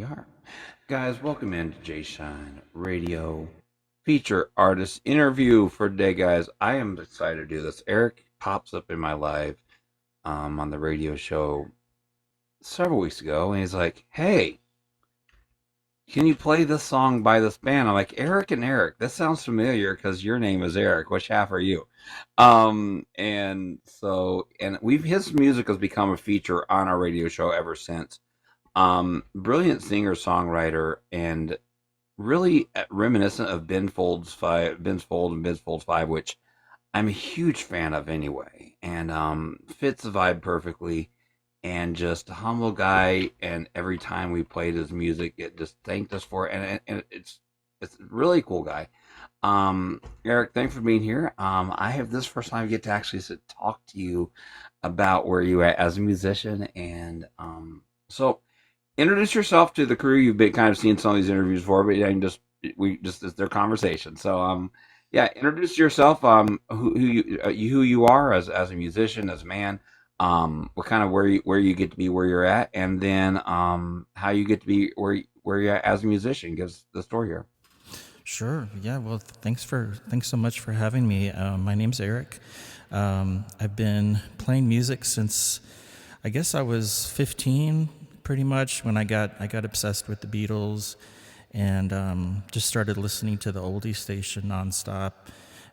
we are. Guys, welcome into JShine Radio feature artist interview for today, guys. I am excited to do this. Erik pops up in my live on the radio show several weeks ago, and he's like, "Hey, can you play this song by this band?" I'm like, "Erik and Erik, that sounds familiar because your name is Erik. Which half are you?" And we've his music has become a feature on our radio show ever since. Brilliant singer songwriter and really reminiscent of Ben's Fold and Ben's Fold Five, which I'm a huge fan of anyway, and fits the vibe perfectly. And just a humble guy, and every time we played his music, it just thanked us for it, and it's a really cool guy. Erik, thanks for being here. I have this first time I get to actually talk to you about where you at as a musician, and so introduce yourself to the crew. You've been kind of seeing some of these interviews before, but yeah, it's their conversation. So yeah, introduce yourself. Who you are as a musician, as a man. What kind of where you get to be where you're at, and then how you get to be where you're at as a musician. Give us the story here. Sure. Yeah. Well, thanks so much for having me. My name's Erik. I've been playing music since I guess I was 15, pretty much, when I got obsessed with the Beatles, and just started listening to the oldie station nonstop.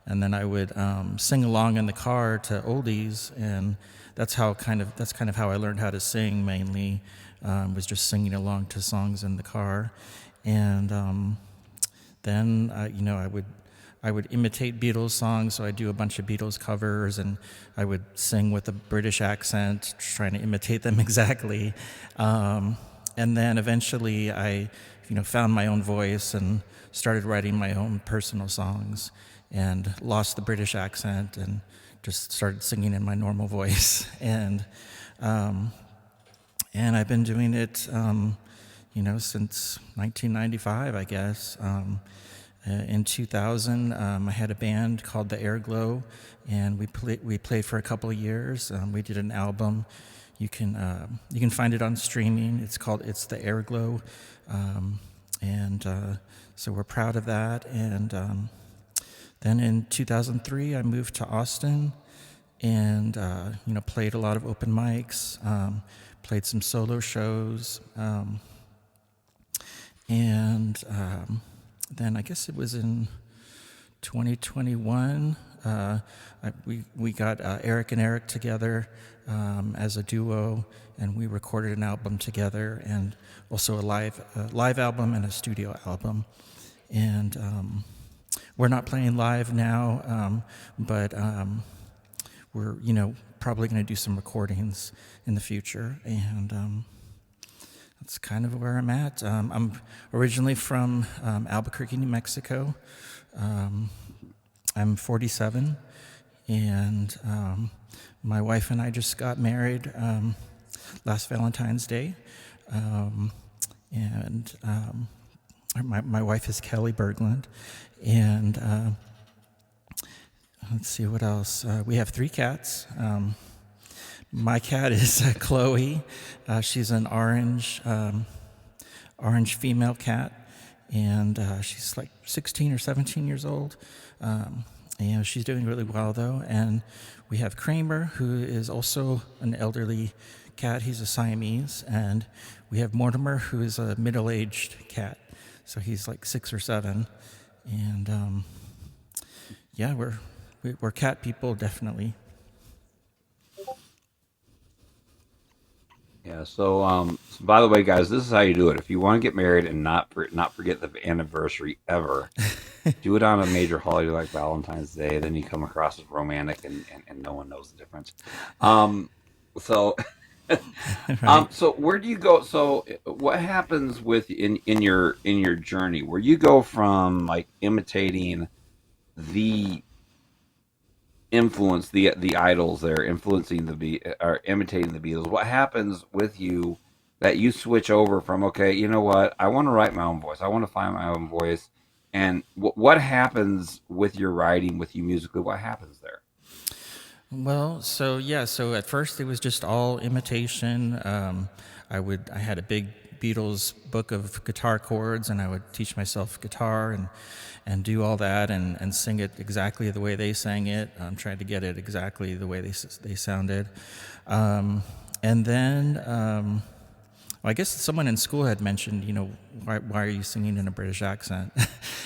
And then I would sing along in the car to oldies, and that's kind of how I learned how to sing mainly. Was just singing along to songs in the car, and then I would imitate Beatles songs. So I do a bunch of Beatles covers, and I would sing with a British accent, trying to imitate them exactly. And then eventually I found my own voice and started writing my own personal songs, and lost the British accent and just started singing in my normal voice. And I've been doing it, since 1995, I guess. In 2000, I had a band called the Airglow, and we played for a couple of years. We did an album. You can find it on streaming. It's the Airglow, and so we're proud of that. And then in 2003, I moved to Austin, and played a lot of open mics, played some solo shows, and then I guess it was in 2021, we got Erik and Erik together as a duo, and we recorded an album together, and also a live album and a studio album. And we're not playing live now, but we're probably going to do some recordings in the future, and that's kind of where I'm at. I'm originally from Albuquerque, New Mexico. I'm 47, and my wife and I just got married last Valentine's Day. And my wife is Kelly Berglund, and let's see what else. We have 3 cats. My cat is Chloe. She's an orange female cat, and she's like 16 or 17 years old. And she's doing really well, though. And we have Kramer, who is also an elderly cat. He's a Siamese. And we have Mortimer, who is a middle-aged cat. So he's like 6 or 7. And yeah, we're cat people, definitely. Yeah. So by the way, guys, this is how you do it. If you want to get married and not forget the anniversary ever, do it on a major holiday like Valentine's Day. Then you come across as romantic, and no one knows the difference. So Right. so where do you go? So what happens with in your journey where you go from like imitating the the idols that are influencing or imitating the Beatles? What happens with you that you switch over from, okay, you know what, I want to write my own voice, I want to find my own voice, and what happens with your writing, with you musically? What happens there? Well, so at first it was just all imitation. I had a big Beatles book of guitar chords, and I would teach myself guitar and do all that and sing it exactly the way they sang it. Tried to get it exactly the way they sounded. And then, well, I guess someone in school had mentioned, why are you singing in a British accent?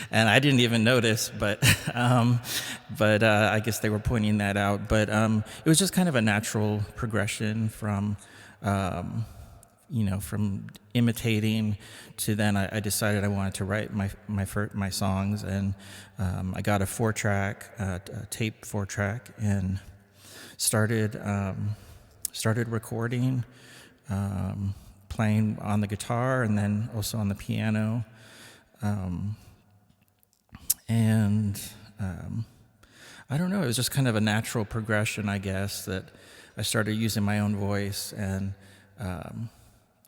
And I didn't even notice, but I guess they were pointing that out. But it was just kind of a natural progression from, from imitating to then I decided I wanted to write my songs, and I got a 4-track, a tape 4-track, and started recording. Playing on the guitar and then also on the piano. I don't know, it was just kind of a natural progression, I guess, that I started using my own voice and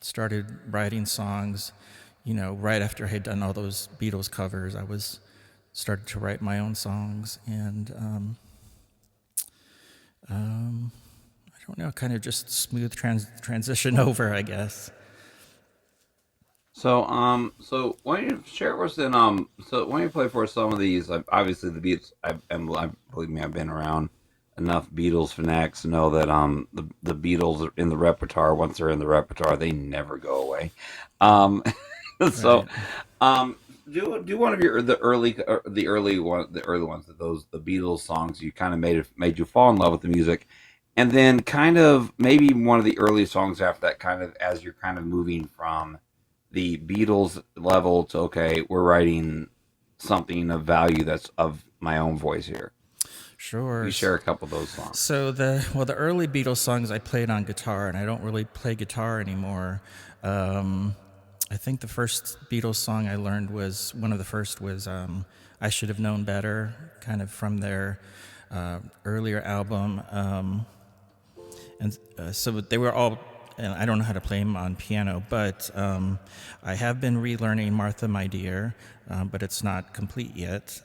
started writing songs. Right after I had done all those Beatles covers, I started to write my own songs, and I don't know, kind of just smooth transition over, I guess. So, so why don't you share with us then? So why don't you play for us some of these? Obviously, the Beatles. Believe me, I've been around enough Beatles fanatics to know that the Beatles are in the repertoire. Once they're in the repertoire, they never go away. So, Right. Do one of the early ones, the Beatles songs you kind of made you fall in love with the music. And then kind of maybe one of the early songs after that, kind of as you're kind of moving from the Beatles level to, okay, we're writing something of value that's of my own voice here. Sure. You share a couple of those songs. So the early Beatles songs I played on guitar, and I don't really play guitar anymore. I think the first Beatles song I learned one of the first was I Should Have Known Better, kind of from their earlier album. So they were all, and I don't know how to play them on piano, but I have been relearning Martha, My Dear, but it's not complete yet.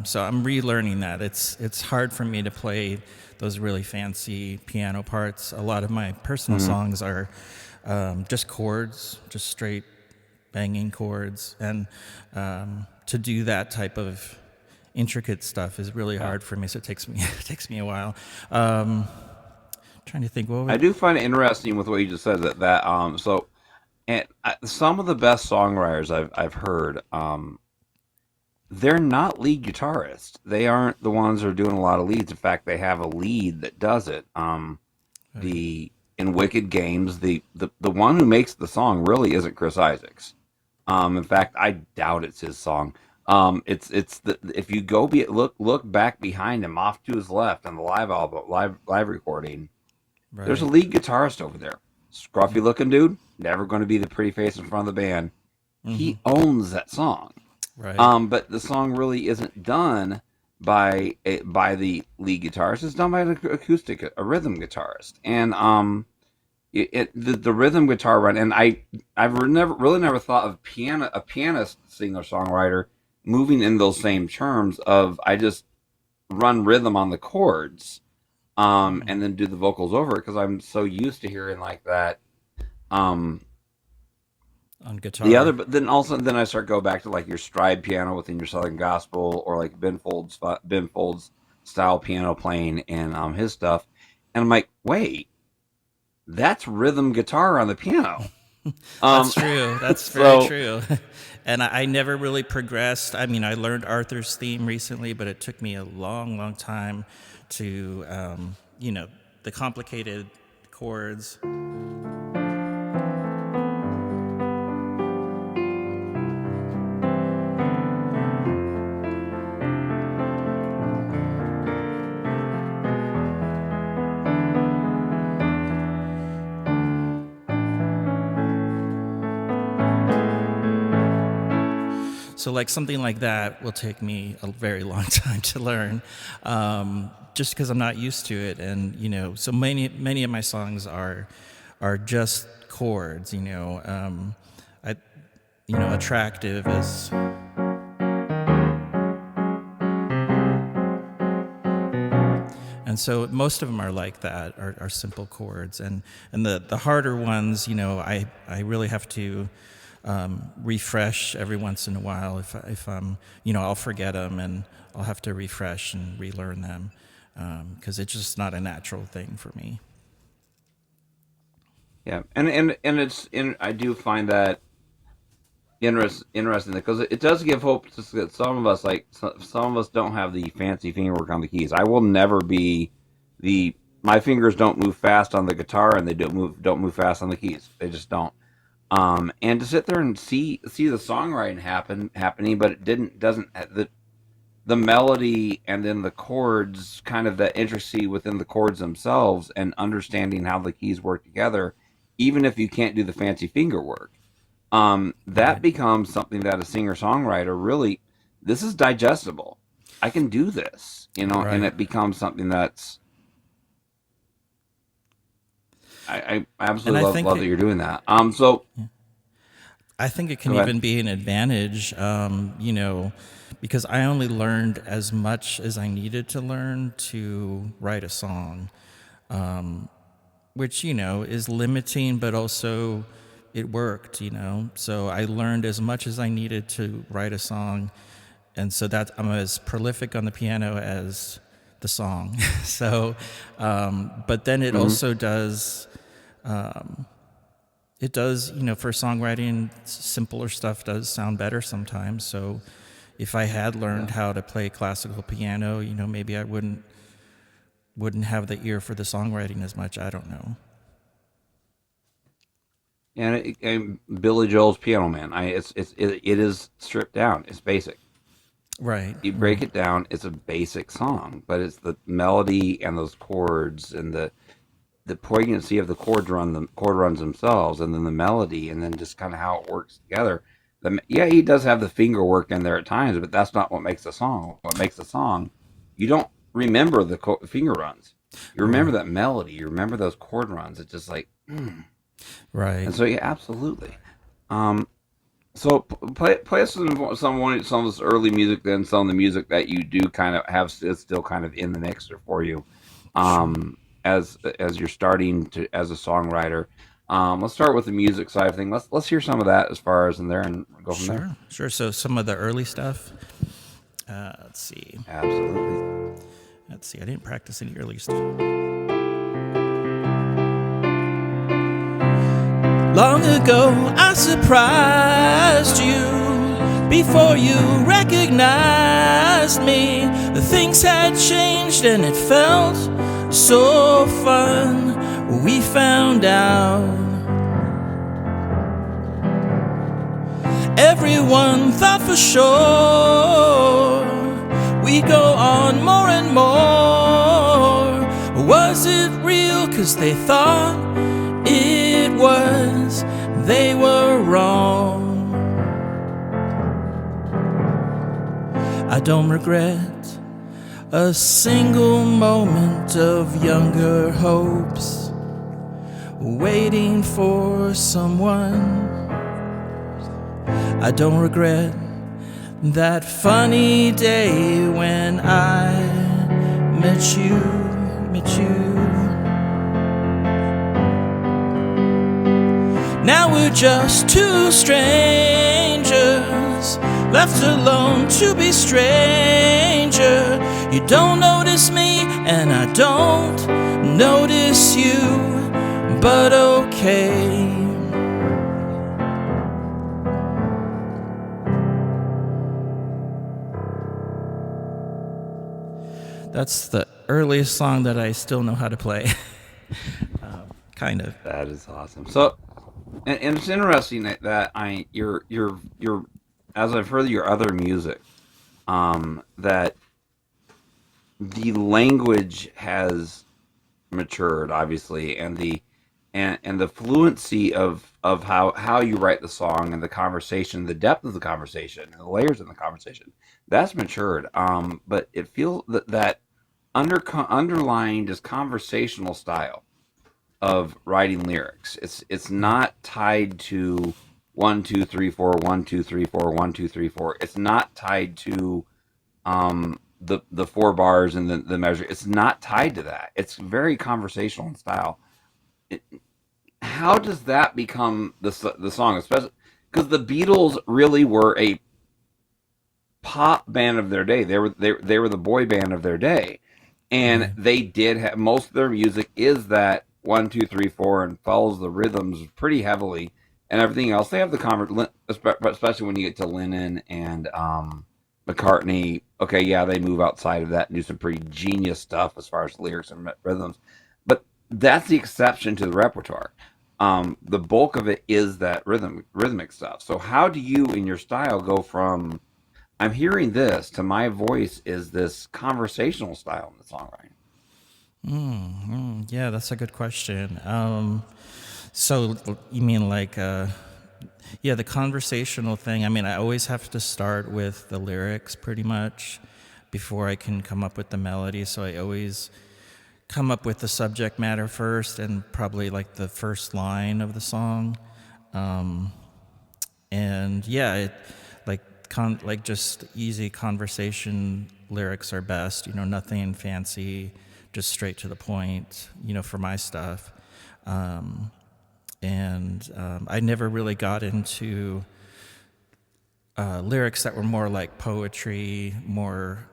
So I'm relearning that. It's hard for me to play those really fancy piano parts. A lot of my personal songs are just chords, just straight banging chords, and to do that type of intricate stuff is really hard for me. So it takes me a while. Trying to think. I do find it interesting with what you just said some of the best songwriters I've heard, they're not lead guitarists. They aren't the ones that are doing a lot of leads. In fact, they have a lead that does it. The In Wicked Games, the one who makes the song really isn't Chris Isaacs. In fact, I doubt it's his song. If you go look back behind him, off to his left on the live recording, Right. there's a lead guitarist over there. Scruffy looking dude, never going to be the pretty face in front of the band. He owns that song. Right. But the song really isn't done by the lead guitarist. It's done by a rhythm guitarist, and the rhythm guitar run. And I've never thought of a pianist singer songwriter moving in those same terms of I just run rhythm on the chords, and then do the vocals over it because I'm so used to hearing like that. On guitar. But then I start go back to like your stride piano within your Southern Gospel, or like Ben Folds style piano playing and his stuff, and I'm like, wait, that's rhythm guitar on the piano. That's true. That's very true. And I never really progressed. I mean, I learned Arthur's theme recently, but it took me a long, long time to, the complicated chords. so like something like that will take me a very long time to learn, just because I'm not used to it. And so many of my songs are just chords. Attractive is. And so most of them are like that, are simple chords, and the harder ones, I really have to refresh every once in a while. If I'm, I'll forget them and I'll have to refresh and relearn them, because it's just not a natural thing for me. Yeah, and I do find that interesting because it does give hope to some of us. Like some of us don't have the fancy fingerwork on the keys. I will never be my fingers don't move fast on the guitar, and they don't move fast on the keys. They just don't. And to sit there and see the songwriting happening, but doesn't the melody and then the chords, kind of the intricacy within the chords themselves, and understanding how the keys work together, even if you can't do the fancy finger work. That Right. becomes something that a singer-songwriter really, this is digestible. I can do this, and Right. it becomes something that's, I And absolutely love that you're doing that. I think it can Go ahead. even be an advantage, because I only learned as much as I needed to learn to write a song, which, is limiting, but also it worked. So I learned as much as I needed to write a song. And so that I'm as prolific on the piano as the song. So, but then it Hmm. also does, for songwriting, simpler stuff does sound better sometimes. So if I had learned Yeah. how to play classical piano, maybe I wouldn't have the ear for the songwriting as much. I don't know. And Billy Joel's Piano Man. It is stripped down. It's basic. Right, You break right, it down, it's a basic song, but it's the melody and those chords and the poignancy of the chord runs themselves, and then the melody, and then just kind of how it works together. Yeah, he does have the finger work in there at times, but that's not what makes a song. What makes a song, you don't remember the finger runs. You remember right, that melody. You remember those chord runs. It's just like, right. and so yeah, absolutely. Um, so play us some of this early music, then some of the music that you do kind of have is still kind of in the mixer for you, Sure. as you're starting to as a songwriter. Let's start with the music side of things. Let's hear some of that as far as in there and go from there. Sure, sure. So some of the early stuff. Let's see. Absolutely. Let's see. I didn't practice any early stuff. Long ago, I surprised you before you recognized me. The things had changed and it felt so fun. We found out everyone thought for sure we go on more and more. Was it real? 'Cause they thought it was. They were wrong. I don't regret a single moment of younger hopes, waiting for someone. I don't regret that funny day when I met you. Now we're just two strangers, left alone to be stranger. You don't notice me and I don't notice you, but okay. That's the earliest song that I still know how to play. Kind of. That is awesome. So, and it's interesting that you're as I've heard your other music, that the language has matured, obviously, and and the fluency of how you write the song and the conversation, the depth of the conversation, and the layers in the conversation, that's matured. But it feels that underlying just conversational style of writing lyrics. It's not tied to 1 2 3 4 1 2 3 4 1 2 3 4. It's not tied to the four bars and the measure. It's not tied to that. It's very conversational in style. It, how does that become the song, especially because the Beatles really were a pop band of their day. They were the boy band of their day, and Right. they did have most of their music is that 1 2 3 4 and follows the rhythms pretty heavily, and everything else they have the especially when you get to Lennon and McCartney. Okay, yeah, they move outside of that and do some pretty genius stuff as far as lyrics and rhythms, but that's the exception to the repertoire. The bulk of it is that rhythmic stuff. So how do you in your style go from I'm hearing this to my voice is this conversational style in the songwriting? Yeah, that's a good question. So you mean like, yeah, the conversational thing. I mean, I always have to start with the lyrics pretty much before I can come up with the melody. So I always come up with the subject matter first and probably like the first line of the song. And yeah, like just easy conversation lyrics are best. Nothing fancy, just straight to the point. For my stuff, and I never really got into lyrics that were more like poetry, more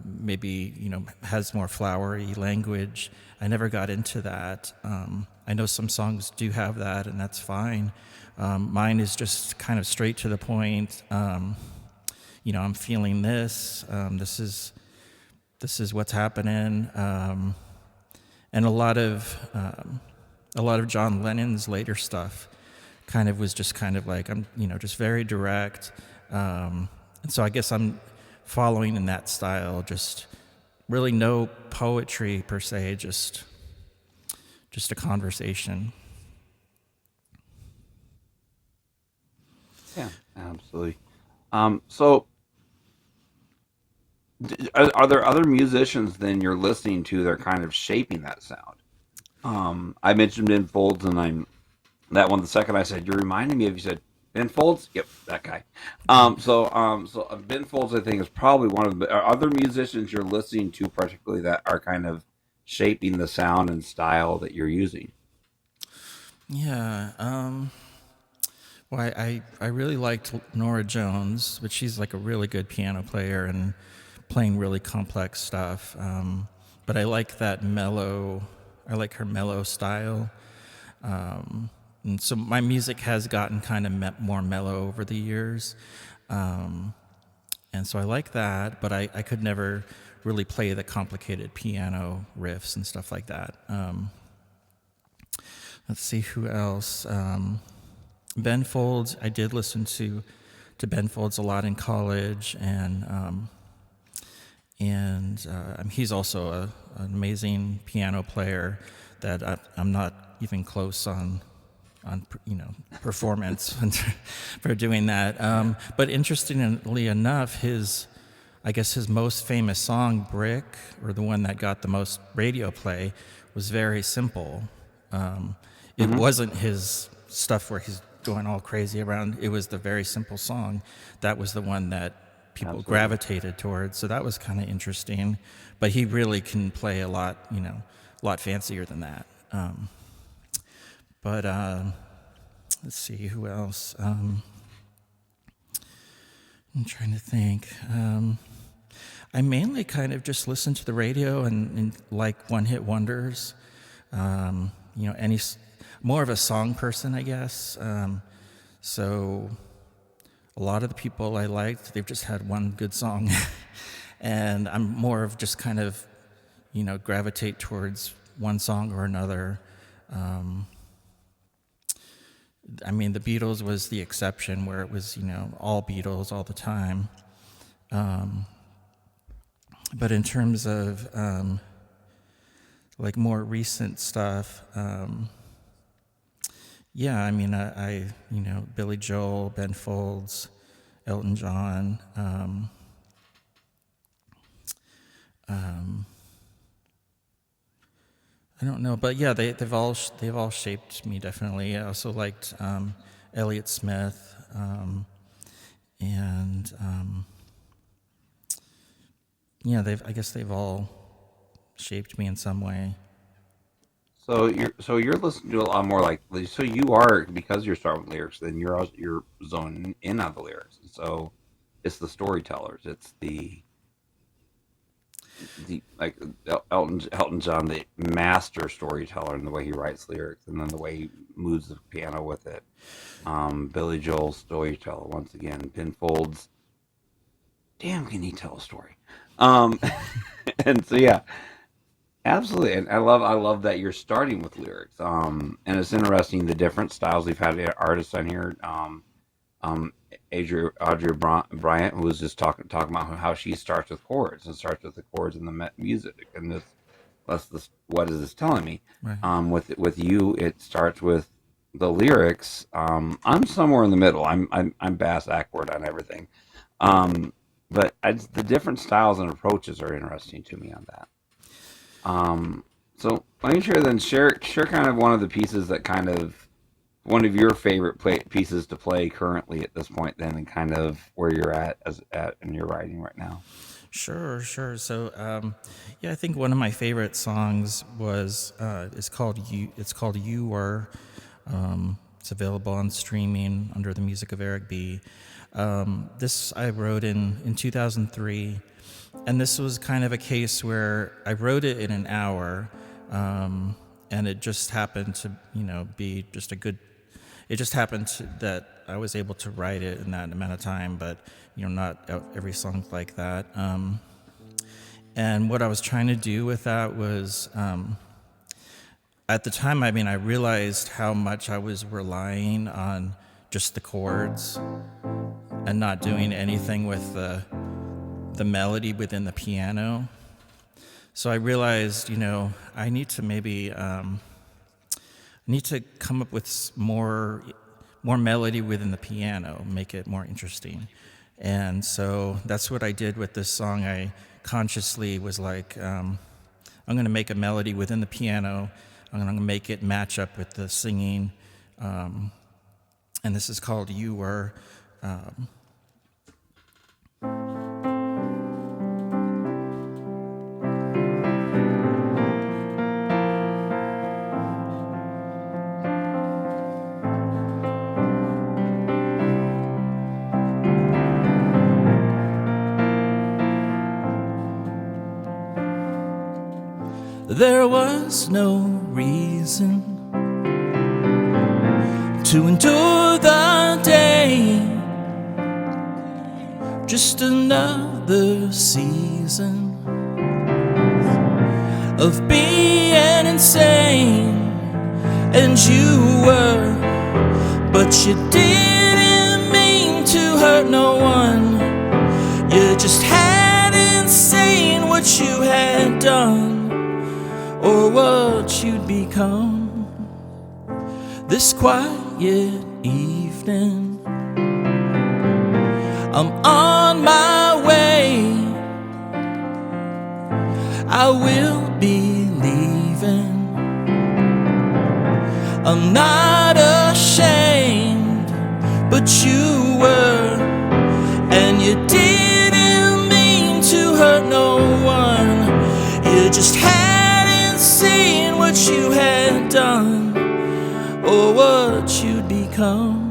maybe has more flowery language. I never got into that. I know some songs do have that, and that's fine. Mine is just kind of straight to the point. I'm feeling this. This is what's happening. And a lot of John Lennon's later stuff kind of was just kind of like I'm just very direct. And so I guess I'm following in that style. Just really no poetry per se. Just a conversation. Yeah, absolutely. So are there other musicians then you're listening to that are kind of shaping that sound? I mentioned Ben Folds, and I'm that one. The second I said you're reminding me of, you said Ben Folds. Yep, that guy. So Ben Folds, I think, is probably one of the are other musicians you're listening to, particularly that are kind of shaping the sound and style that you're using. Yeah. Well, I really liked Nora Jones, but she's like a really good piano player and playing really complex stuff. But I like that mellow. I like her mellow style. And so my music has gotten kind of more mellow over the years. And so I like that, but I could never really play the complicated piano riffs and stuff like that. Let's see who else. Ben Folds, I did listen to Ben Folds a lot in college, and he's also an amazing piano player that I'm not even close on performance for doing that. But interestingly enough, I guess his most famous song, "Brick," or the one that got the most radio play, was very simple. It Mm-hmm. wasn't his stuff where he's going all crazy around. It was the very simple song. That was the one that people Absolutely. gravitated towards. So that was kind of interesting. But he really can play a lot fancier than that. But let's see who else. I'm trying to think. I mainly kind of just listen to the radio and like one-hit wonders. More of a song person, I guess. So a lot of the people I liked, they've just had one good song. And I'm more of just kind of, gravitate towards one song or another. I mean, the Beatles was the exception where it was, all Beatles all the time. But in terms of like more recent stuff. Yeah, I mean, I Billy Joel, Ben Folds, Elton John. I don't know, but yeah, they've all shaped me definitely. I also liked Elliott Smith, and yeah, I guess they've all shaped me in some way. So you're listening to a lot more like, so you are, because you're starting with lyrics, then you're zoning in on the lyrics. So it's the storytellers. It's the like Elton John, the master storyteller, in the way he writes lyrics, and then the way he moves the piano with it. Billy Joel, storyteller once again. Ben Folds, damn, can he tell a story? Um, and so yeah, absolutely, and I love that you're starting with lyrics. And it's interesting the different styles. We've had artists on here. Um, Audrey Bryant, who was just talking about how she starts with chords and starts with the chords and the music, and this what is this telling me? Right. With you, it starts with the lyrics. I'm somewhere in the middle. I'm bass backward on everything. Um, but the different styles and approaches are interesting to me on that. So let me share kind of one of the pieces that kind of one of your favorite pieces to play currently at this point, then, and kind of where you're at in your writing right now. Sure, sure. So, yeah, I think one of my favorite songs was it's called "You." It's called "You Were." It's available on streaming under the music of Erik B. This I wrote in 2003, and this was kind of a case where I wrote it in an hour, and it just happened to be just a good. It just happened that I was able to write it in that amount of time, but not every song's like that. And what I was trying to do with that was, at the time, I mean, I realized how much I was relying on just the chords and not doing anything with the melody within the piano. So I realized, I need to maybe come up with more melody within the piano, make it more interesting. And so that's what I did with this song. I consciously was like, I'm going to make a melody within the piano. I'm going to make it match up with the singing. And this is called "You Were." There was no reason to endure the day, just another season of being insane. And you were, but you didn't mean to hurt no one. You just hadn't seen what you had done, or what you'd become. This quiet evening, I'm on my way. I will be leaving. I'm not ashamed, but you were, and you didn't mean to hurt no one. You just hadn't seen what you had done, or what you'd become.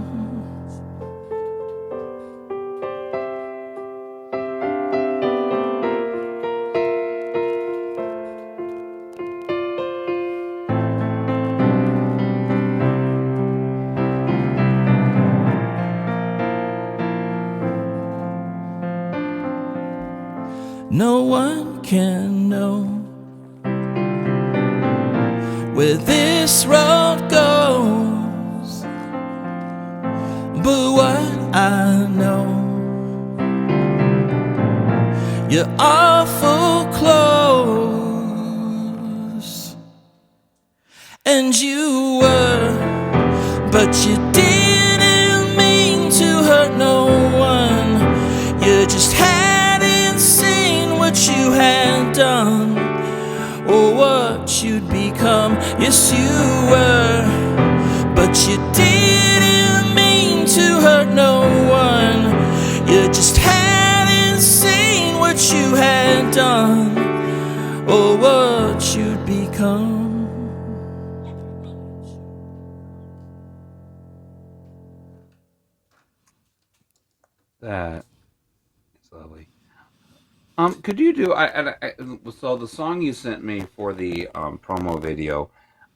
No one can know where this road goes, but what I know, you're awful close. and you were, but you didn't mean to hurt no one. You just hadn't seen what you had done, or what you'd become. Yes, you were, but you didn't mean to hurt no one. You just hadn't seen what you had done, or what you'd become. That is lovely. Could you do? So the song you sent me for the promo video,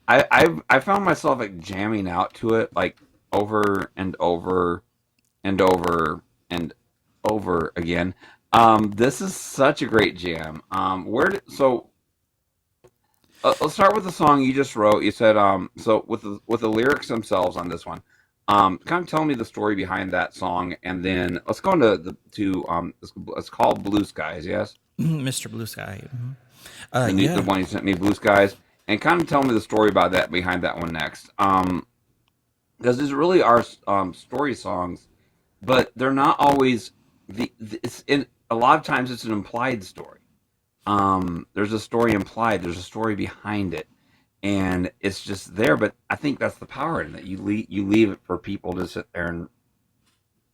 I found myself like jamming out to it like over and over and over and over again. This is such a great jam. Let's start with the song you just wrote. You said so with the lyrics themselves on this one. Kind of tell me the story behind that song, and then let's go into it's called Blue Skies. Yes, Mr. Blue Sky. the one you sent me, Blue Skies, and kind of tell me the story about that behind that one next. Because these really are story songs, but they're not always it's in a lot of times it's an implied story. There's a story implied. There's a story behind it, and it's just there. But I think that's the power in it. You leave it for people to sit there and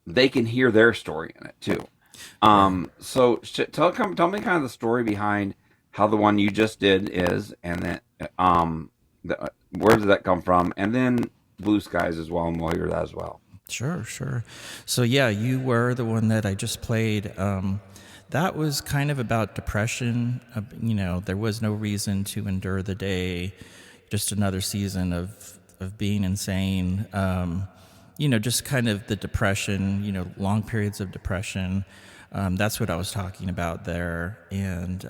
they can hear their story in it too. So tell me kind of the story behind how the one you just did is, and then where did that come from, and then Blue Skies as well, and we'll hear that as well. Sure. So yeah, you were the one that I just played. That was kind of about depression. There was no reason to endure the day. Just another season of being insane. Just kind of the depression. Long periods of depression. That's what I was talking about there, and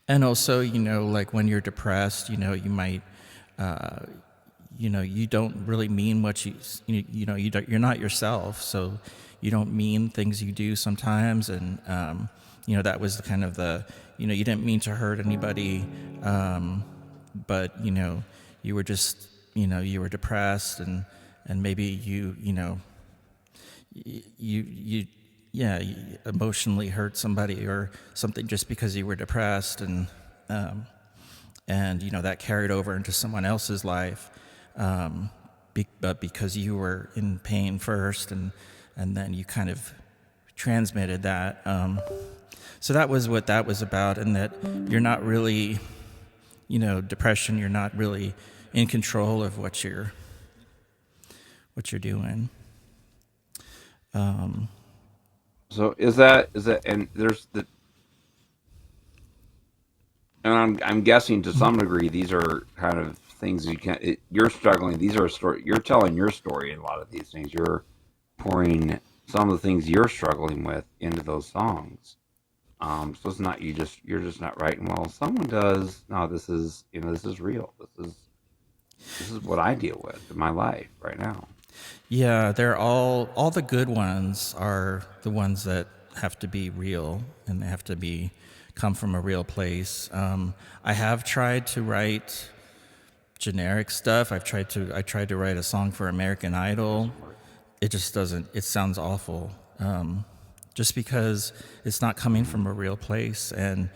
also like when you're depressed, you might. You don't really mean what you're not yourself, so you don't mean things you do sometimes, and that was the kind of you didn't mean to hurt anybody, but you were just you were depressed, and maybe you emotionally hurt somebody or something just because you were depressed, and that carried over into someone else's life. But because you were in pain first, and then you kind of transmitted that. So that was what that was about, and that you're not really, depression. You're not really in control of what you're doing. So is that and there's the. And I'm guessing to some degree these are kind of things you're struggling. These are you're telling your story in a lot of these things. You're pouring some of the things you're struggling with into those songs. So it's not you're just not writing. Well, someone does. No, this is this is real. This is what I deal with in my life right now. Yeah, they're all the good ones are the ones that have to be real, and they have to come from a real place. I have tried to write generic stuff. I tried to write a song for American Idol. It just doesn't. It sounds awful. Just because it's not coming from a real place, and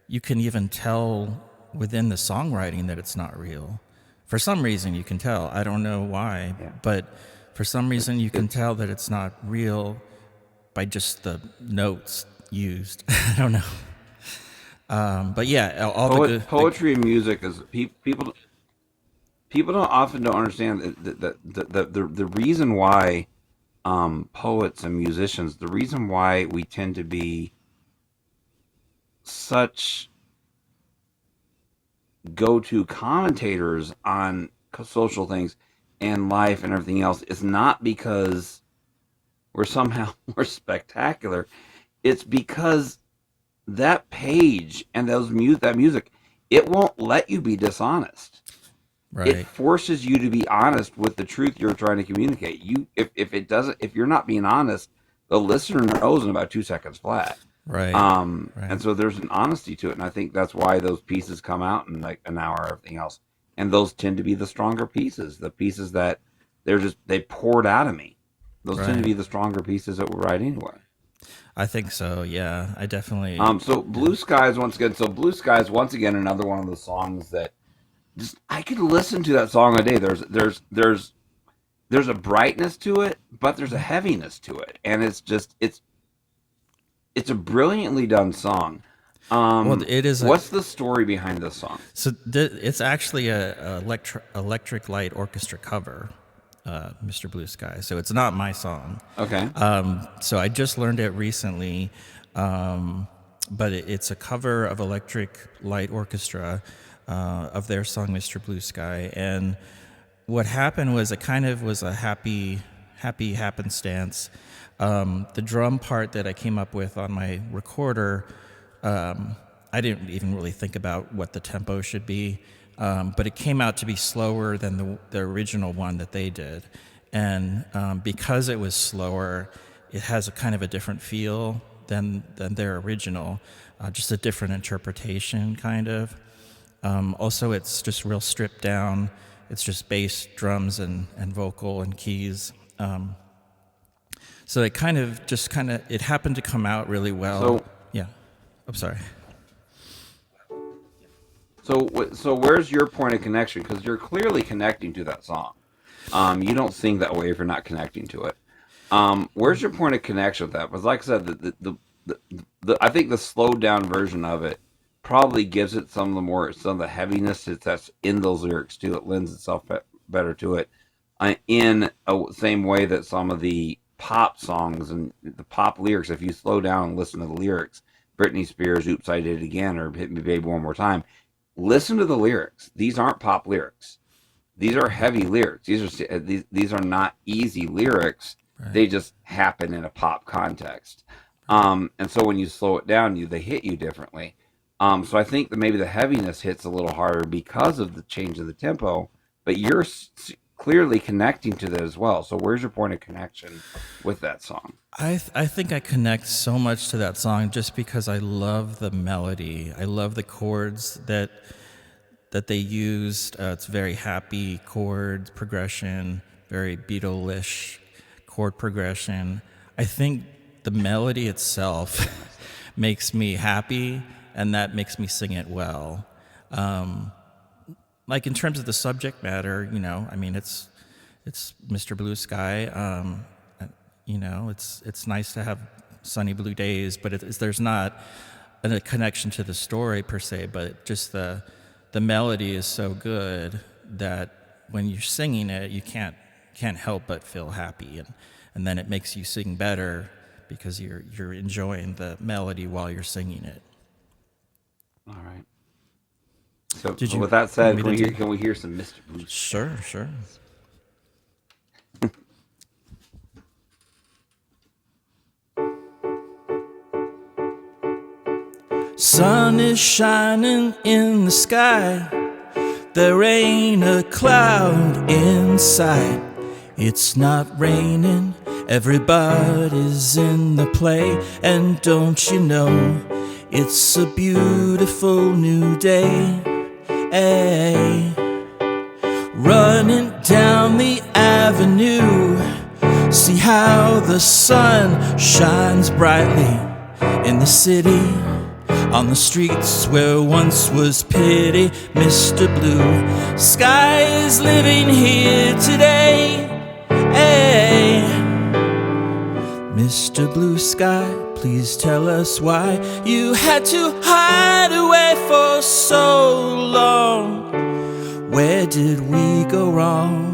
you can even tell within the songwriting that it's not real. For some reason, you can tell. I don't know why, but for some reason, you can tell that it's not real by just the notes used. I don't know. But yeah, poetry and music is people don't understand the reason why poets and musicians, the reason why we tend to be such go-to commentators on social things and life and everything else is not because we're somehow more spectacular. It's because that page and that music, it won't let you be dishonest. Right. It forces you to be honest with the truth you're trying to communicate. If you're not being honest, the listener knows in about 2 seconds flat. Right. Right. And so there's an honesty to it, and I think that's why those pieces come out in like an hour, everything else, and those tend to be the stronger pieces, the pieces that they poured out of me. Those tend to Right. be the stronger pieces that we write anyway. I think so. Yeah, I definitely. So Blue Skies once again. So Blue Skies once again, another one of the songs that just I could listen to that song a day. There's a brightness to it, but there's a heaviness to it, and it's a brilliantly done song. Well, it is. What's the story behind this song? So it's actually a electric light orchestra cover, Mr. Blue Sky. So it's not my song. Okay. So I just learned it recently, but it's a cover of Electric Light Orchestra of their song Mr. Blue Sky. And what happened was it kind of was a happy happenstance. The drum part that I came up with on my recorder, I didn't even really think about what the tempo should be, but it came out to be slower than the original one that they did. And because it was slower, it has a kind of a different feel than their original, just a different interpretation, kind of. Also, it's just real stripped down. It's just bass, drums, and vocal and keys. So it it happened to come out really well. So yeah, I'm sorry. So where's your point of connection? Because you're clearly connecting to that song. You don't sing that way if you're not connecting to it. Where's your point of connection with that? Because like I said, I think the slowed down version of it probably gives it some of the heaviness that's in those lyrics too. It lends itself better to it in a same way that some of the pop songs and the pop lyrics, if you slow down and listen to the lyrics, Britney Spears, Oops, I Did It Again, or Hit Me Baby One More Time, listen to the lyrics. These aren't pop lyrics. These are heavy lyrics. These are not easy lyrics. Right. They just happen in a pop context. And so when you slow it down, they hit you differently. So I think that maybe the heaviness hits a little harder because of the change of the tempo, but you're clearly connecting to that as well. So where's your point of connection with that song? I think I connect so much to that song just because I love the melody. I love the chords that they used. It's very happy chord progression, very Beatle-ish chord progression. I think the melody itself makes me happy, and that makes me sing it well. Like in terms of the subject matter, I mean, it's Mr. Blue Sky. It's nice to have sunny blue days, but there's not a connection to the story per se. But just the melody is so good that when you're singing it, you can't help but feel happy, and then it makes you sing better because you're enjoying the melody while you're singing it. All right. So with that said, can we hear some Mr. Blue Sky? Sure. Sun is shining in the sky. There ain't a cloud in sight. It's not raining. Everybody's in the play. And don't you know, it's a beautiful new day. Hey. Running down the avenue, see how the sun shines brightly in the city, on the streets where once was pity. Mr. Blue Sky is living here today. Hey. Mr. Blue Sky, please tell us why you had to hide away for so long. Where did we go wrong?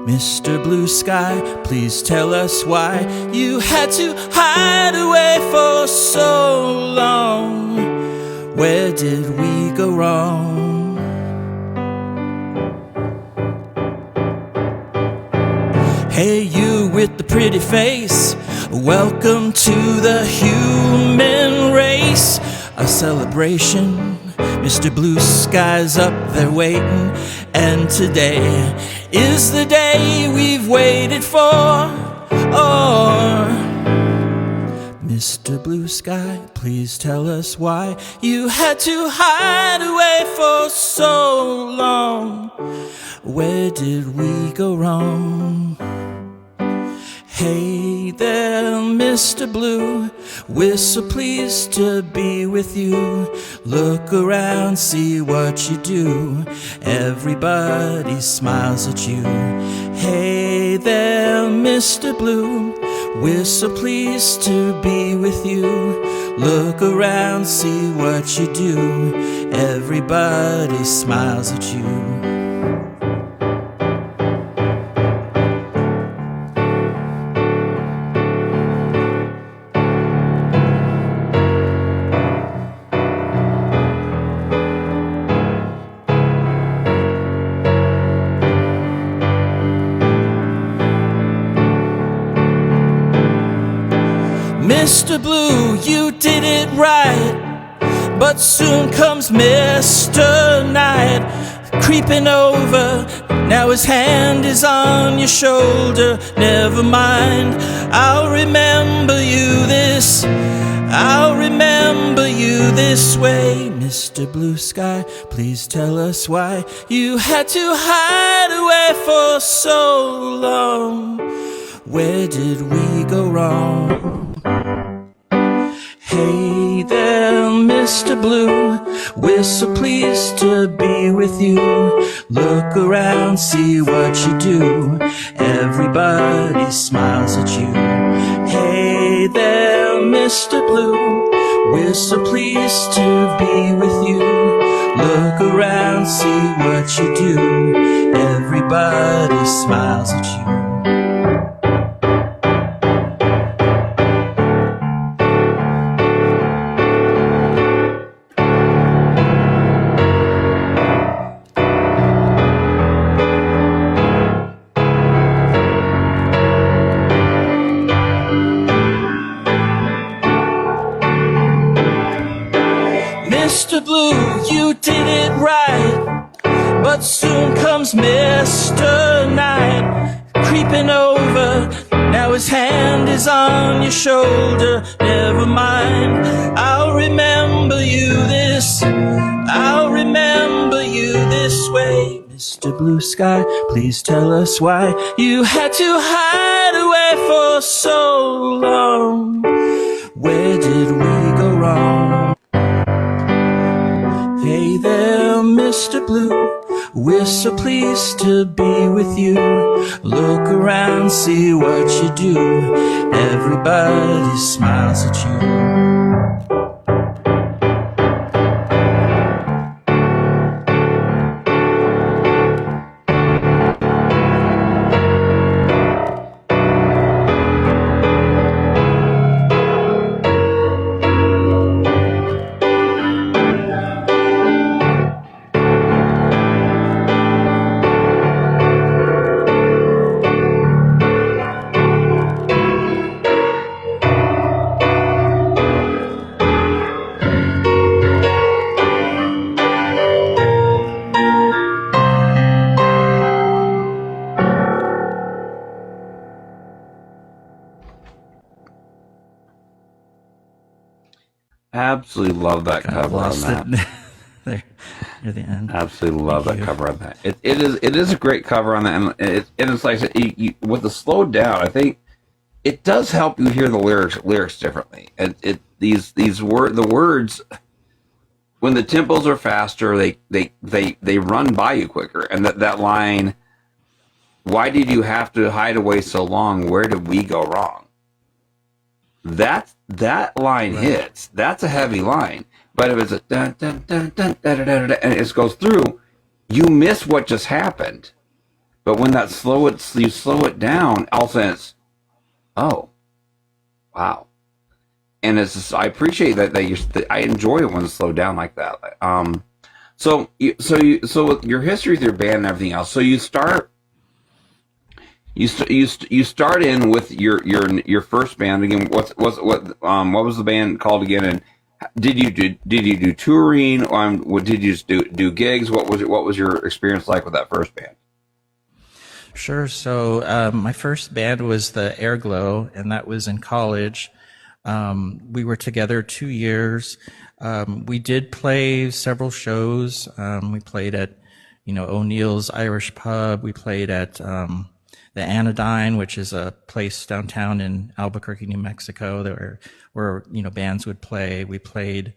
Mr. Blue Sky, please tell us why you had to hide away for so long. Where did we go wrong? Hey, you with the pretty face, welcome to the human race. A celebration, Mr. Blue Sky's up there waiting, and today is the day we've waited for. Oh, Mr. Blue Sky, please tell us why you had to hide away for so long. Where did we go wrong? Hey there, Mr. Blue, we're so pleased to be with you. Look around, see what you do. Everybody smiles at you. Hey there, Mr. Blue, we're so pleased to be with you. Look around, see what you do. Everybody smiles at you. Mr. Blue, you did it right, but soon comes Mr. Night, creeping over. Now his hand is on your shoulder. Never mind, I'll remember you this. I'll remember you this way. Mr. Blue Sky, please tell us why you had to hide away for so long. Where did we go wrong? Hey there, Mr. Blue, we're so pleased to be with you. Look around, see what you do. Everybody smiles at you. Hey there, Mr. Blue, we're so pleased to be with you. Look around, see what you do. Everybody smiles at you. Mr. Blue, you did it right, but soon comes Mr. Night, creeping over. Now his hand is on your shoulder. Never mind, I'll remember you this. I'll remember you this way. Mr. Blue Sky, please tell us why you had to hide away for so long. Where did we go wrong? Hey there, Mr. Blue, we're so pleased to be with you. Look around, see what you do. Everybody smiles at you. Absolutely love that cover on that. There, near the end. Absolutely love that cover on that. It is a great cover on that, and it's like with the slowed down. I think it does help you hear the lyrics differently. The words when the tempos are faster, they run by you quicker, and that line, why did you have to hide away so long? Where did we go wrong? That line hits. That's a heavy line. But if it's a dun dun dun dun dun dun dun, and it goes through, you miss what just happened. But when you slow it down, all of a sudden it's, oh, wow. And it's just, I appreciate that I enjoy it when it's slowed down like that. So with your history with your band and everything else, so you start. You start in with your first band again. What was the band called again? And did you do touring? Did you just do gigs? What was your experience like with that first band? Sure. So my first band was the Airglow, and that was in college. We were together 2 years. We did play several shows. We played at, O'Neill's Irish Pub. We played at the Anodyne, which is a place downtown in Albuquerque, New Mexico, where bands would play. We played,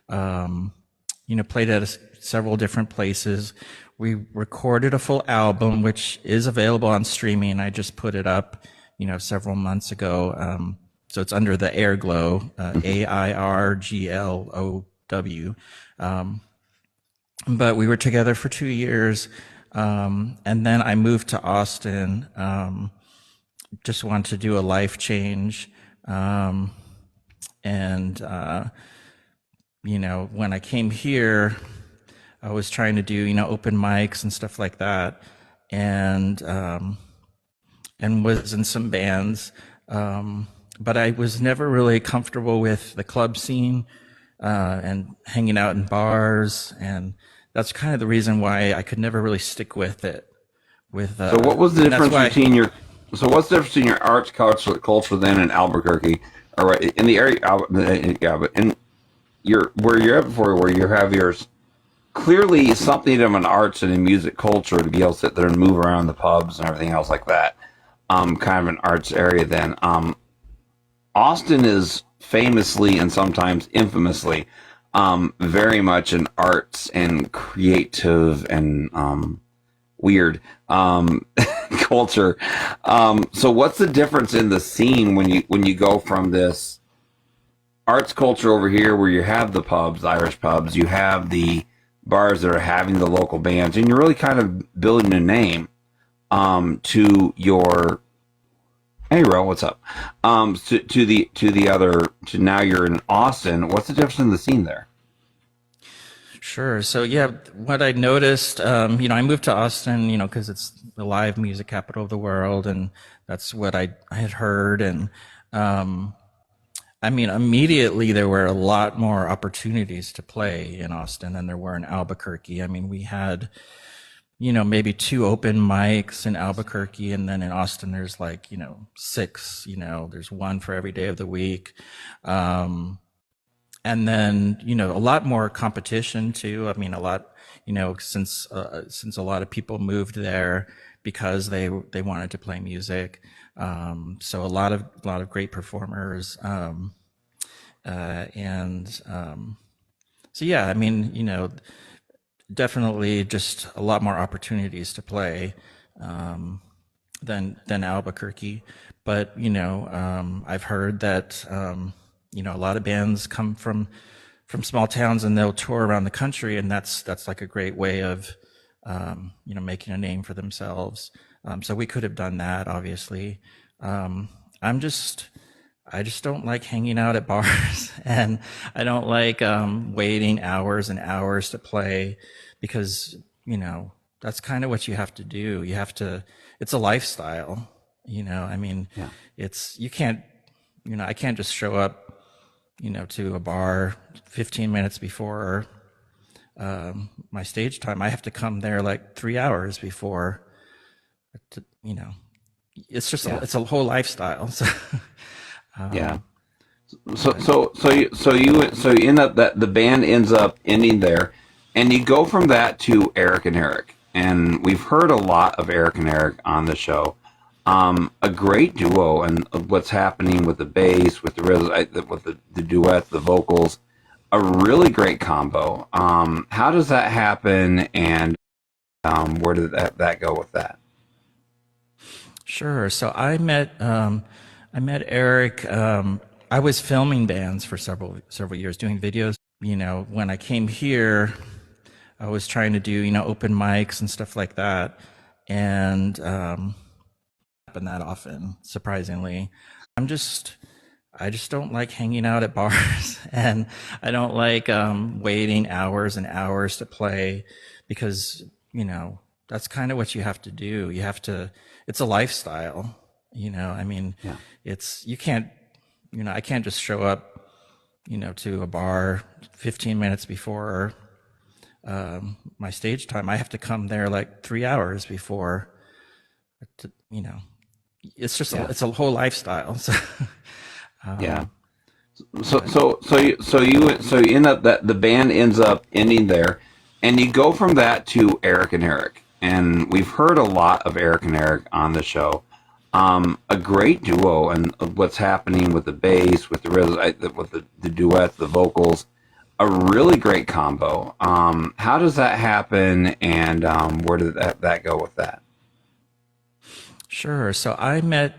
played at several different places. We recorded a full album, which is available on streaming. I just put it up, several months ago. So it's under the Airglow, Airglow. But we were together for 2 years. And then I moved to Austin, just wanted to do a life change. When I came here, I was trying to do, open mics and stuff like that. And was in some bands. But I was never really comfortable with the club scene, and hanging out in bars. And that's kind of the reason why I could never really stick with it. So what was the difference between what's the difference between your arts culture then in Albuquerque, or in the area, but in where you're at before, where you have yours, clearly something of an arts and a music culture to be able to sit there and move around the pubs and everything else like that. Kind of an arts area then. Austin is famously and sometimes infamously very much an arts and creative and weird culture. So what's the difference in the scene when you go from this arts culture over here, where you have the pubs, the Irish pubs, you have the bars that are having the local bands, and you're really kind of building a name, to your, hey Ro, what's up? To now you're in Austin. What's the difference in the scene there? Sure. So yeah, what I noticed, I moved to Austin, because it's the live music capital of the world, and that's what I had heard. And immediately there were a lot more opportunities to play in Austin than there were in Albuquerque. We had, maybe 2 open mics in Albuquerque, and then in Austin there's 6, there's 1 for every day of the week. And then, a lot more competition too. A lot, since a lot of people moved there because they wanted to play music. So a lot of great performers. So yeah, definitely just a lot more opportunities to play than Albuquerque. But I've heard that a lot of bands come from small towns, and they'll tour around the country, and that's like a great way of making a name for themselves. So we could have done that, obviously. I just don't like hanging out at bars, and I don't like waiting hours and hours to play, because that's kind of what you have to do. It's a lifestyle, Yeah. You can't, I can't just show up to a bar 15 minutes before my stage time. I have to come there 3 hours before. It's a, it's a whole lifestyle. So, yeah. So you end up that the band ends up ending there, and you go from that to Erik and Erik, and we've heard a lot of Erik and Erik on the show. A great duo, and what's happening with the bass, with the rhythm, with the duet, the vocals, a really great combo. How does that happen, and where did that go with that? Sure. So I met Erik. I was filming bands for several years, doing videos. When I came here, I was trying to do open mics and stuff like that, and happen that often, surprisingly. I just don't like hanging out at bars, and I don't like waiting hours and hours to play, because that's kind of what you have to do. It's a lifestyle. Yeah. You can't, I can't just show up, to a bar 15 minutes before my stage time. I have to come there 3 hours before. It's just it's a whole lifestyle. So, yeah. So you end up that the band ends up ending there, and you go from that to Erik and Erik, and we've heard a lot of Erik and Erik on the show. A great duo, and what's happening with the bass, with the duets, the vocals, a really great combo. How does that happen, and where did that go with that? Sure. So I met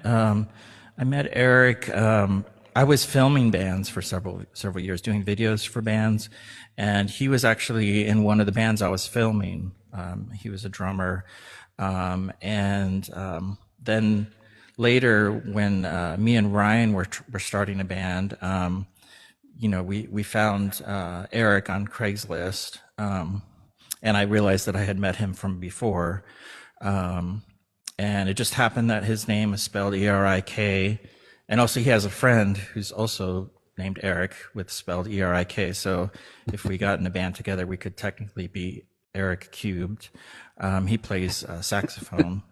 Erik. I was filming bands for several years, doing videos for bands, and he was actually in one of the bands I was filming. He was a drummer, and then later, when me and Ryan were starting a band, we found Erik on Craigslist, and I realized that I had met him from before. And it just happened that his name is spelled Erik, and also he has a friend who's also named Erik with spelled Erik. So if we got in a band together, we could technically be Erik cubed. He plays saxophone,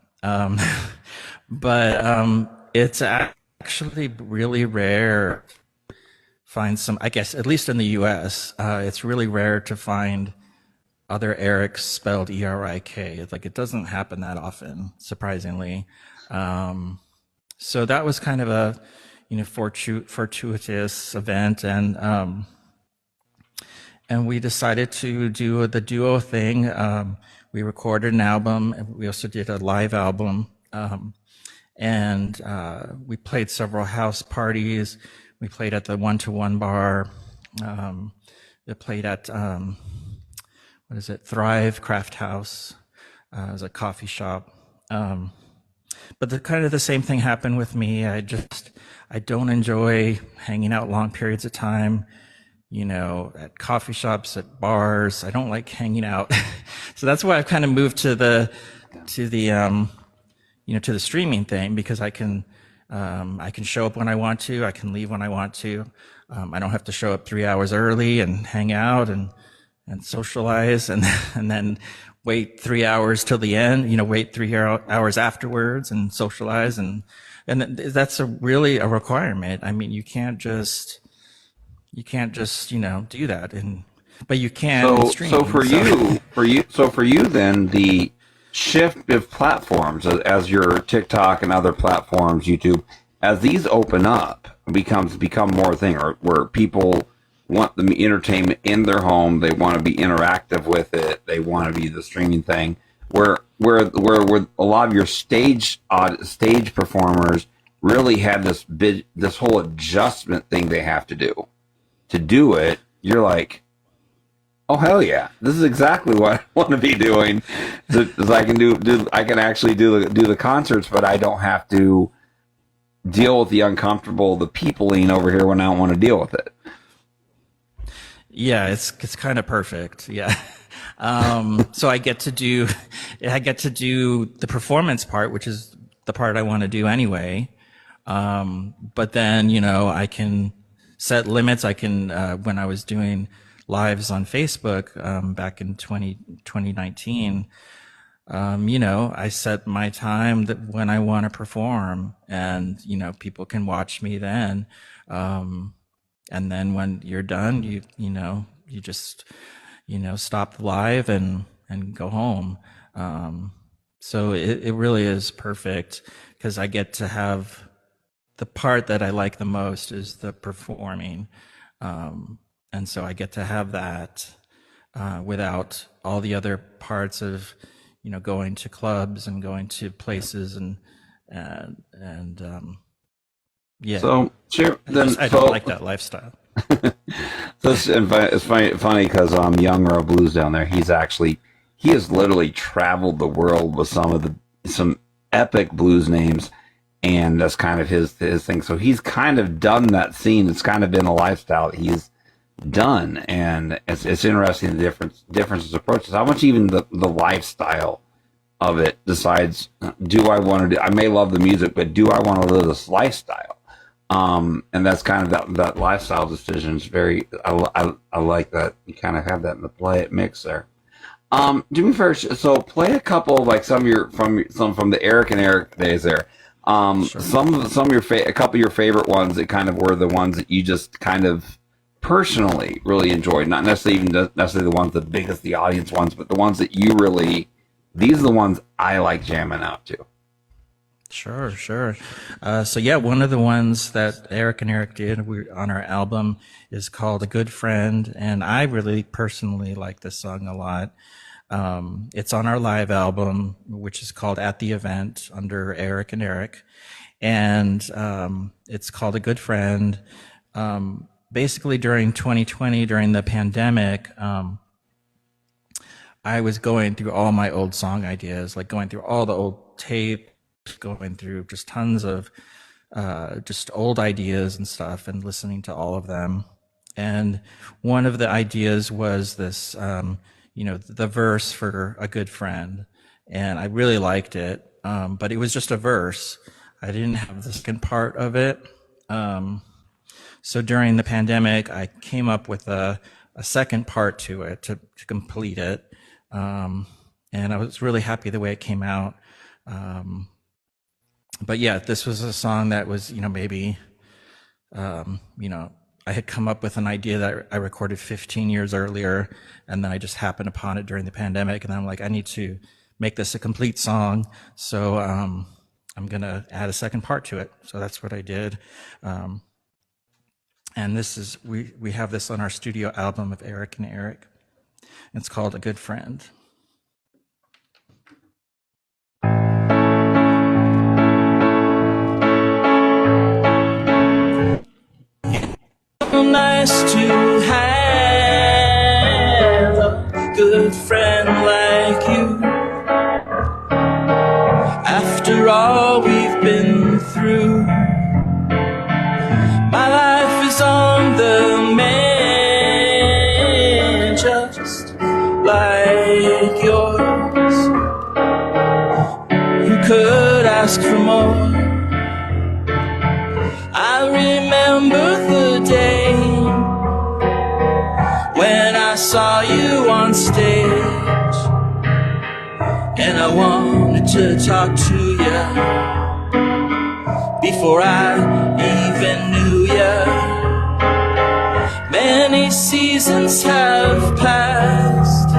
but it's actually really rare. Find some, I guess, at least in the U.S., it's really rare to find other Eriks spelled Erik. It's like it doesn't happen that often, surprisingly. So that was kind of a fortuitous event, and we decided to do the duo thing. We recorded an album. We also did a live album, and we played several house parties. We played at the 1-to-1 bar. We played at what is it? Thrive Craft House. It was a coffee shop. But the same thing happened with me. I don't enjoy hanging out long periods of time, at coffee shops, at bars. I don't like hanging out. So that's why I've kind of moved to the streaming thing, because I can show up when I want to. I can leave when I want to. I don't have to show up 3 hours early and hang out and socialize and then wait 3 hours till the end, wait 3 hours afterwards and socialize. And that's really a requirement. I mean, you can't just do that. But you can stream. So for you then, the shift of platforms as your TikTok and other platforms, YouTube, as these open up, become more a thing, or where people want the entertainment in their home, they want to be interactive with it, they want to be the streaming thing. Where a lot of your stage performers really had this whole adjustment thing they have to do. To do it, you're like, oh hell yeah! This is exactly what I want to be doing. Because I can actually do the concerts, but I don't have to deal with the uncomfortable, the peopling over here when I don't want to deal with it. Yeah, it's kind of perfect. Yeah. So I get to do the performance part, which is the part I want to do anyway. But then, I can set limits. I can, when I was doing lives on Facebook, back in 2019, I set my time that when I want to perform, and, people can watch me then. And then when you're done, you just, stop the live and go home. So it really is perfect, because I get to have the part that I like the most is the performing. And so I get to have that, without all the other parts of, going to clubs and going to places and yeah. So sure. I don't like that lifestyle. It's funny because Young Row Blues down there. He has literally traveled the world with some epic blues names, and that's kind of his thing. So he's kind of done that scene. It's kind of been a lifestyle that he's done, and it's interesting the differences approaches. How much even the lifestyle of it decides. Do I want to? I may love the music, but do I want to live this lifestyle? And that's kind of that lifestyle decision is very. I like that you kind of have that in the play mix there. Do me first. So play a couple like some from the Erik and Erik days there. Sure. Some of your a couple of your favorite ones that kind of were the ones that you just kind of personally really enjoyed, not necessarily even necessarily the ones the biggest, the audience ones, but the ones that you really, these are the ones I like jamming out to. Sure, sure. So yeah, one of the ones that Erik and Erik did on our album is called "A Good Friend," and I really personally like this song a lot. It's on our live album, which is called "At the Event" under Erik and Erik, and it's called "A Good Friend." Basically, during 2020, during the pandemic, I was going through all my old song ideas, like going through all the old tape, going through just tons of just old ideas and stuff, and listening to all of them. And one of the ideas was this, the verse for "A Good Friend," and I really liked it, but it was just a verse. I didn't have the second part of it. So during the pandemic, I came up with a second part to it to complete it, and I was really happy the way it came out. But yeah, this was a song that was, maybe, I had come up with an idea that I recorded 15 years earlier, and then I just happened upon it during the pandemic, and I'm like, I need to make this a complete song, so I'm gonna add a second part to it. So that's what I did. And this is, we have this on our studio album of Erik and Erik. It's called "A Good Friend." So nice to have a good friend like you. After all we've been through, my life is on the mend, just like yours. Who could ask for more? I remember the day when I saw you on stage, and I wanted to talk to you before I even knew you. Many seasons have passed,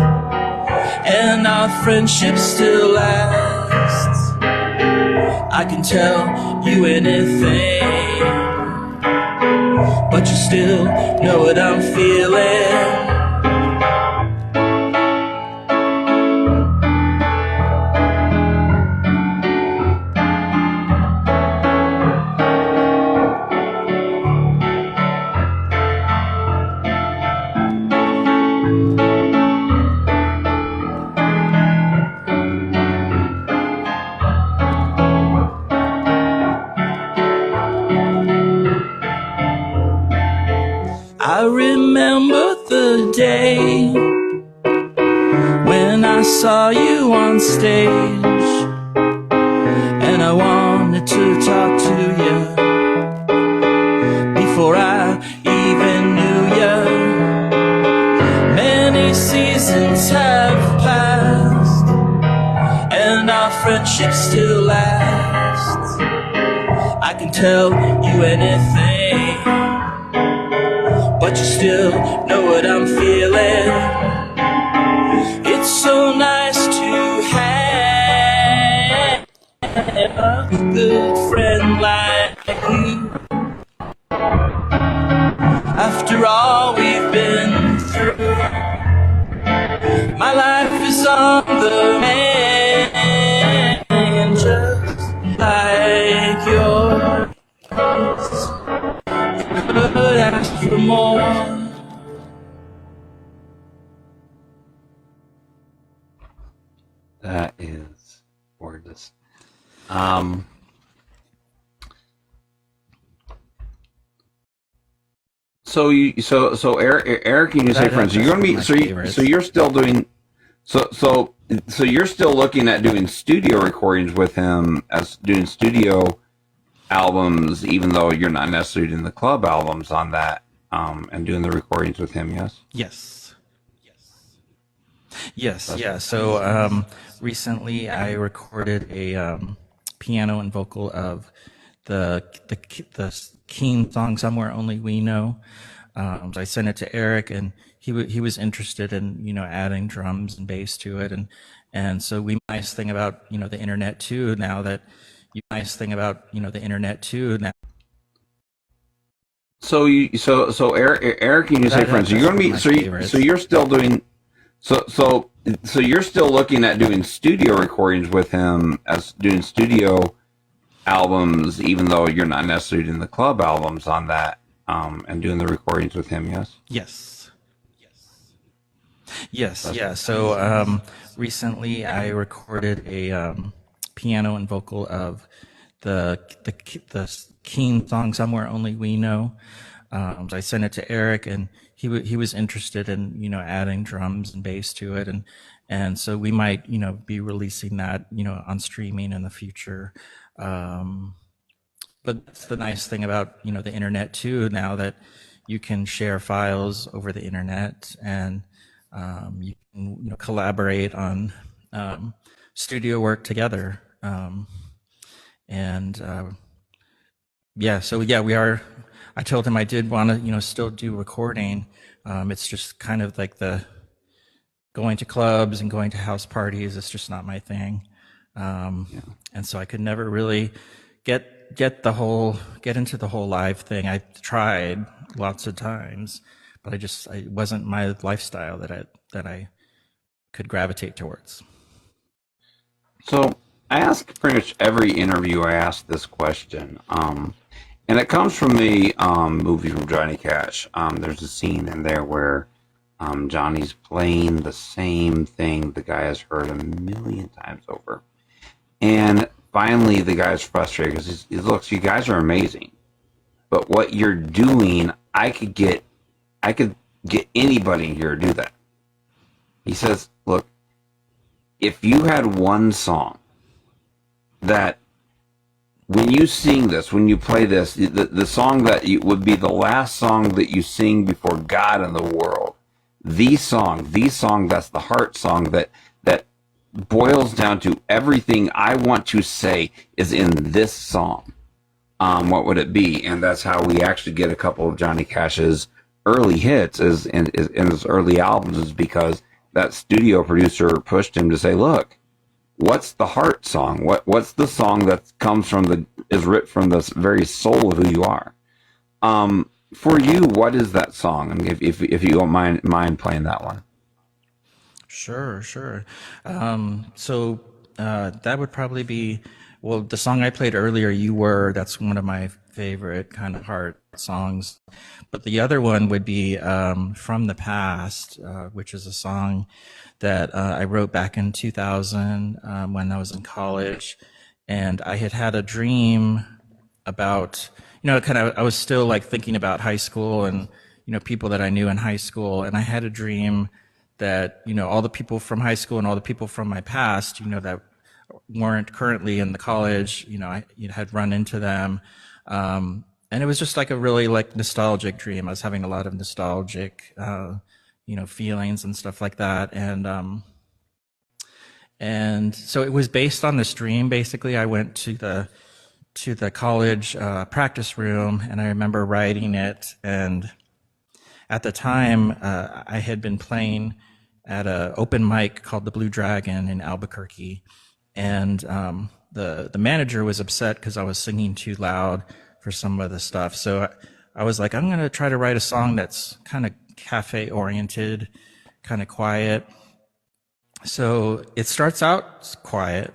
and our friendship still lasts. I can tell you anything, but you still know what I'm feeling. I remember the day when I saw you on stage, and I wanted to talk to you before I even knew you. Many seasons have passed, and our friendship still lasts. I can tell you anything, but you still know what I'm feeling. It's so nice to have a good friend like you. After all we've been through, my life is on the mend, just like yours. Could ask for more. That is gorgeous. So Erik and you say friends. So you're gonna be so you're still doing so you're still looking at doing studio recordings with him as doing studio albums, even though you're not necessarily doing the club albums on that, and doing the recordings with him. Yes. Yeah. So recently I recorded a piano and vocal of the Keen song "Somewhere Only We Know." So I sent it to Erik, and he was interested in adding drums and bass to it, and so we nice thing about the internet too now that So Erik and you say friends. So that's you're gonna one of be my so favorites. you're still doing so you're still looking at doing studio recordings with him as doing studio albums, even though you're not necessarily doing the club albums on that, and doing the recordings with him. Yes, Yes. Yes, that's yeah. So recently, I recorded a piano and vocal of the Keen song "Somewhere Only We Know." So I sent it to Erik, and he was interested in adding drums and bass to it, and so we might be releasing that on streaming in the future. Um, but that's the nice thing about the internet too now that you can share files over the internet, and you can collaborate on studio work together, and yeah, so yeah, we are. I told him I did want to still do recording. It's just kind of like the going to clubs and going to house parties. It's just not my thing, yeah. and so I could never really get into the whole live thing. I tried lots of times, but it wasn't my lifestyle that I could gravitate towards. So I ask pretty much every interview. I ask this question, and it comes from the movie from Johnny Cash. There's a scene in there where Johnny's playing the same thing the guy has heard a million times over. And finally, the guy's frustrated because he looks, you guys are amazing, but what you're doing, I could get anybody here to do that. He says, look, if you had one song that when you sing this, when you play this, the song that would be the last song that you sing before God and the world, the song, that's the heart song that boils down to everything I want to say is in this song. What would it be? And that's how we actually get a couple of Johnny Cash's early hits is in his early albums, is because that studio producer pushed him to say, look, what's the heart song? What's the song that comes from is ripped from the very soul of who you are? For you, what is that song? I mean, if you don't mind playing that one. Sure, sure. So that would probably be, well, the song I played earlier, "You Were," that's one of my favorite kind of heart songs. But the other one would be "From the Past," which is a song that I wrote back in 2000 when I was in college. And I had a dream about, I was still like thinking about high school and, people that I knew in high school. And I had a dream that all the people from high school and all the people from my past that weren't currently in the college, I had run into them, and it was just like a really like nostalgic dream. I was having a lot of nostalgic feelings and stuff like that, and so it was based on this dream. Basically, I went to the college practice room, and I remember writing it. And at the time, I had been playing at an open mic called the Blue Dragon in Albuquerque, and the manager was upset because I was singing too loud for some of the stuff. So I was like, I'm going to try to write a song that's kind of cafe oriented, kind of quiet. So it starts out quiet,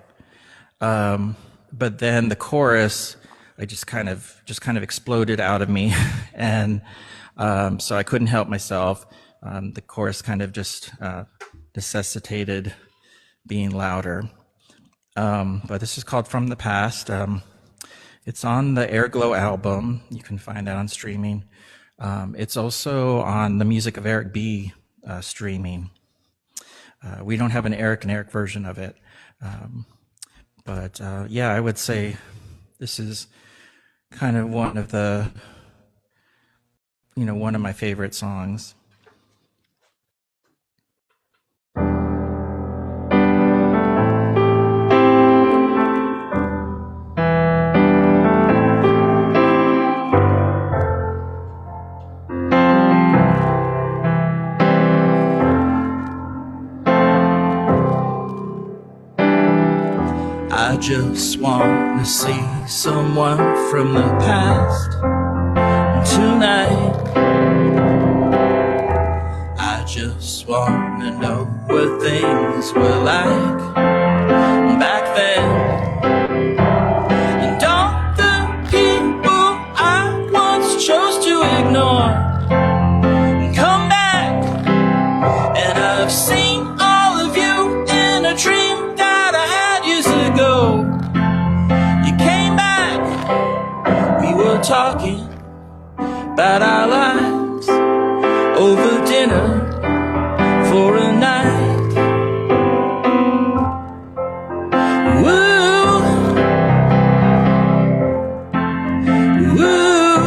but then the chorus, I just kind of exploded out of me, and so I couldn't help myself. The chorus kind of just necessitated being louder. But this is called "From the Past." It's on the Airglow album. You can find that on streaming. It's also on the Music of Erik B streaming. We don't have an Erik and Erik version of it. But yeah, I would say this is kind of one of my favorite songs. just wanna see someone from the past tonight. I just wanna know what things were like back then. And all the people I once chose to ignore come back. And I've seen all of you in a dream that I had years ago. You came back, we were talking about our lives over dinner for a night. Woo, woo.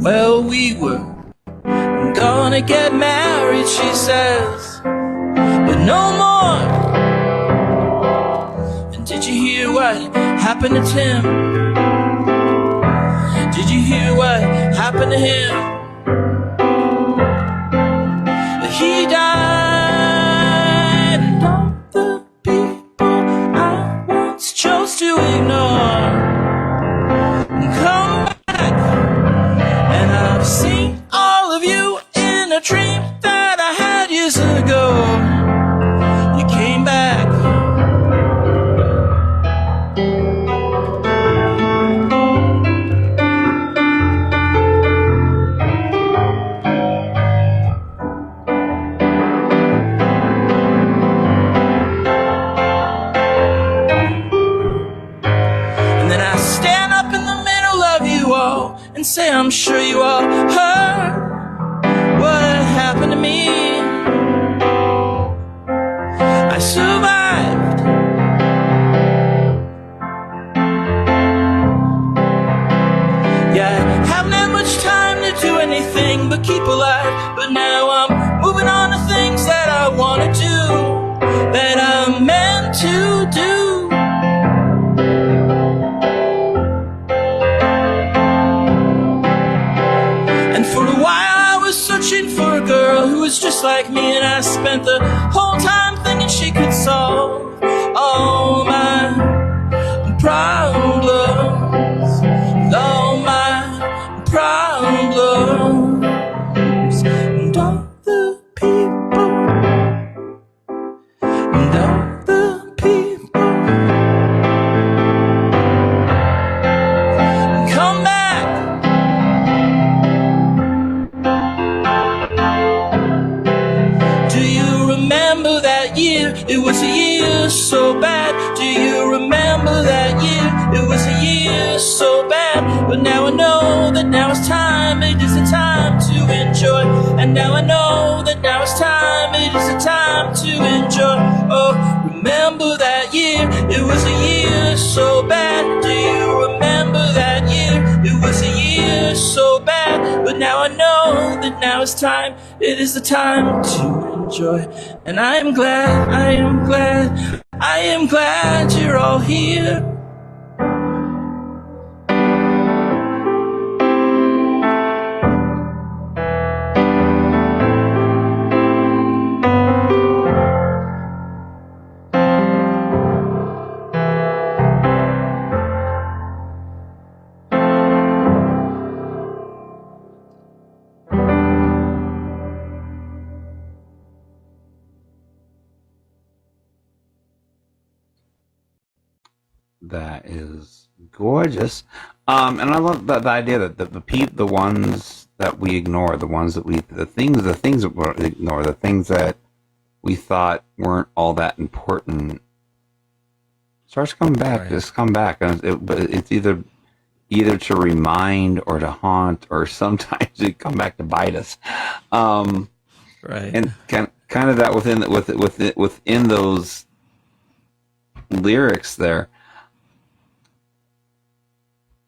Well, we were gonna get married, she says, but no more. And did you hear what happened to Tim? Did you hear what happened to him? He died, and all the people I once chose to ignore come back. And I've seen all of you in a dream that I had years ago. You came back. And say I'm sure you all heard what happened to me. I survived. Yeah, I haven't had much time to do anything but keep alive. But now I'm moving on to things that I want to do, that I'm meant to do. For a while I was searching for a girl who was just like me, and I spent the whole time thinking she could solve all my problems, all my problems. And all the people, and all the people come back. Remember that year, it was a year so bad. Do you remember that year, it was a year so bad. But now I know that now it's time, it is the time to enjoy. And now I know that now it's time, it is the time to enjoy. Oh, remember that year, it was a year so bad. Do you remember that year, it was a year so bad. But now I know that now it's time, it is the time to enjoy. And I am glad, I am glad, I am glad you're all here. That is gorgeous, and I love the idea that the ones that we ignore, the things that we ignore, the things that we thought weren't all that important, starts coming back. Right. Just come back, and but it's either to remind or to haunt, or sometimes it come back to bite us. Right, and kind of that within those lyrics there.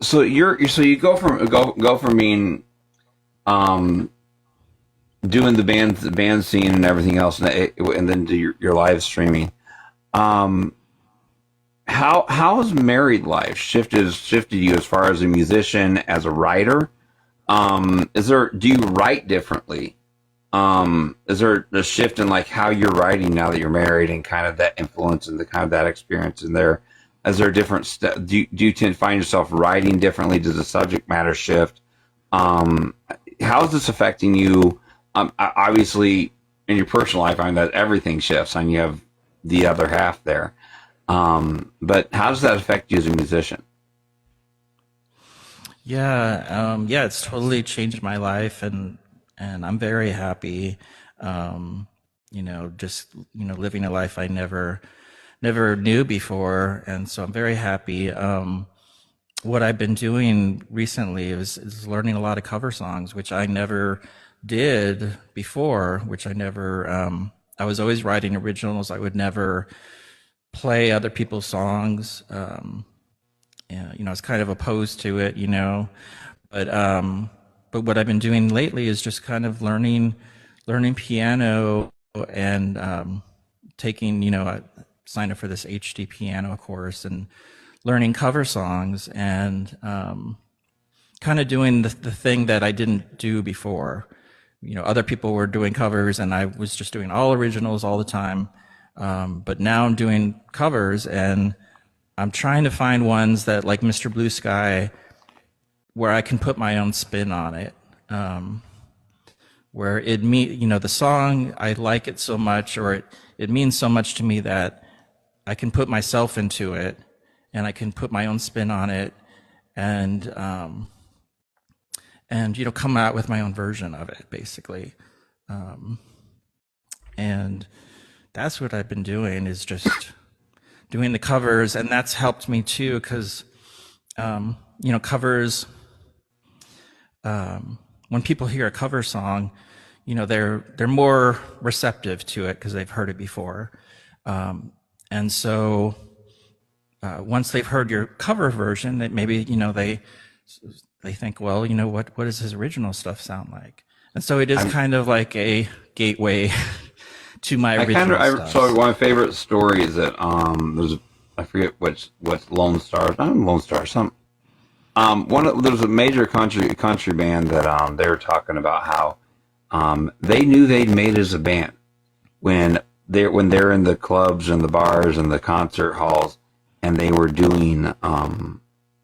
So you go from being doing the band scene and everything else, and then do your live streaming. How has married life shifted you as far as a musician, as a writer? Do you write differently? Is there a shift in like how you're writing now that you're married and kind of that influence and the kind of that experience in there? Is there different do you tend to find yourself writing differently? Does the subject matter shift? How is this affecting you? Obviously, in your personal life, I mean that everything shifts, and you have the other half there. But how does that affect you as a musician? Yeah, it's totally changed my life, and I'm very happy. Just living a life I never knew before, and so I'm very happy. What I've been doing recently is learning a lot of cover songs, which I never did before. Which I never. I was always writing originals. I would never play other people's songs. Yeah, I was kind of opposed to it, but what I've been doing lately is just kind of learning piano and taking, I signed up for this HD piano course and learning cover songs and kind of doing the thing that I didn't do before. Other people were doing covers and I was just doing all originals all the time. But now I'm doing covers and I'm trying to find ones that, like Mr. Blue Sky, where I can put my own spin on it. Where the song, I like it so much, or it means so much to me that I can put myself into it and I can put my own spin on it and come out with my own version of it, basically. And that's what I've been doing, is just doing the covers, and that's helped me too, because covers, when people hear a cover song, they're more receptive to it because they've heard it before, and so once they've heard your cover version, that maybe they think, well, what does his original stuff sound like? And so it is kind of like a gateway to my original stuff. So one of my favorite stories that I forget what's Lone Star, not Lone Star, there's a major country band that they were talking about how they knew they'd made it as a band when they're in the clubs and the bars and the concert halls and they were doing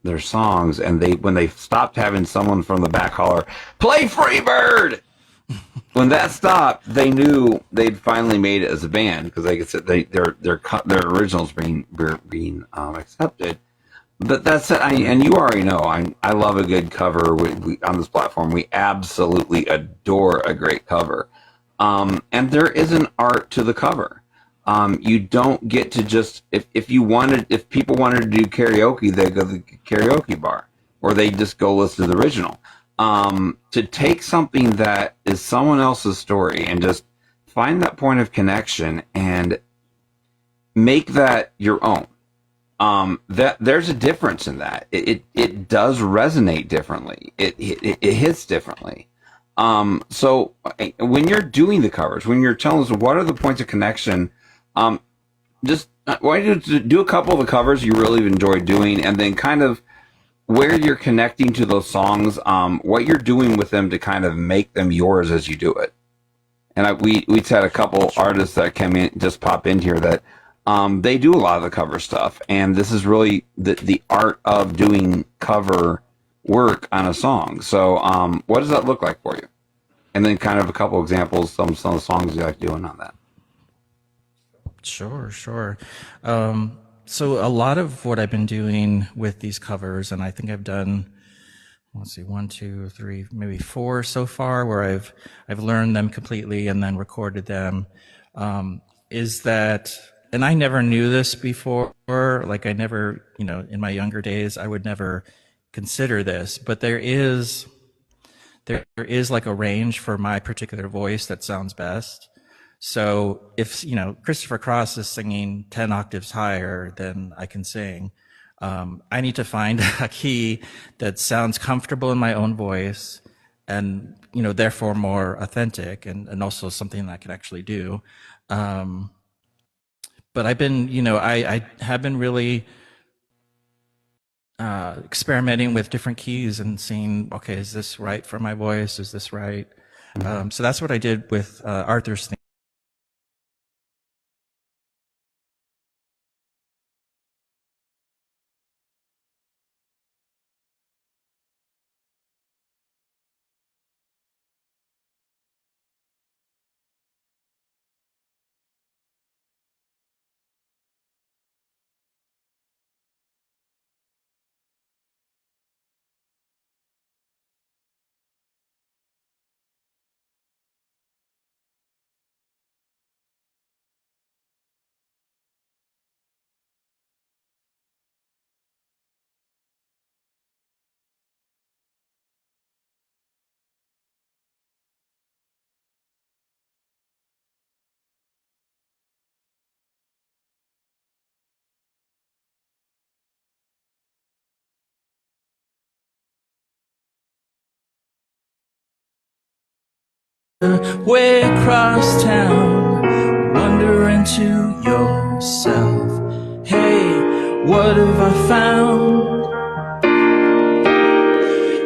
their songs, and when they stopped having someone from the back holler, "Play Freebird!" When that stopped, they knew they'd finally made it as a band, because like I said, their originals being accepted. But that's it. And you already know I love a good cover. We on this platform, we absolutely adore a great cover. And there is an art to the cover. You don't get to just if people wanted to do karaoke, they go to the karaoke bar, or they just go listen to the original. To take something that is someone else's story and just find that point of connection and make that your own. That there's a difference in that. It does resonate differently. It hits differently. So when you're doing the covers, when you're telling us what are the points of connection, just why don't you do a couple of the covers you really enjoy doing, and then kind of where you're connecting to those songs, what you're doing with them to kind of make them yours as you do it. And we had a couple artists that came in, just pop in here, that they do a lot of the cover stuff, and this is really the art of doing cover work on a song. So what does that look like for you? And then kind of a couple examples, some of the songs you like doing on that. Sure. So a lot of what I've been doing with these covers, and I think I've done, let's see, 1, 2, 3, maybe 4 so far, where I've learned them completely and then recorded them, is that, and I never knew this before, like I never, in my younger days, I would never consider this, but there is like a range for my particular voice that sounds best. So if, Christopher Cross is singing 10 octaves higher than I can sing, I need to find a key that sounds comfortable in my own voice and, therefore more authentic and also something that I can actually do. But I've been, I have been really experimenting with different keys and seeing, okay, is this right for my voice? Is this right? So that's what I did with Arthur's theme. Way across town, wondering to yourself, hey, what have I found?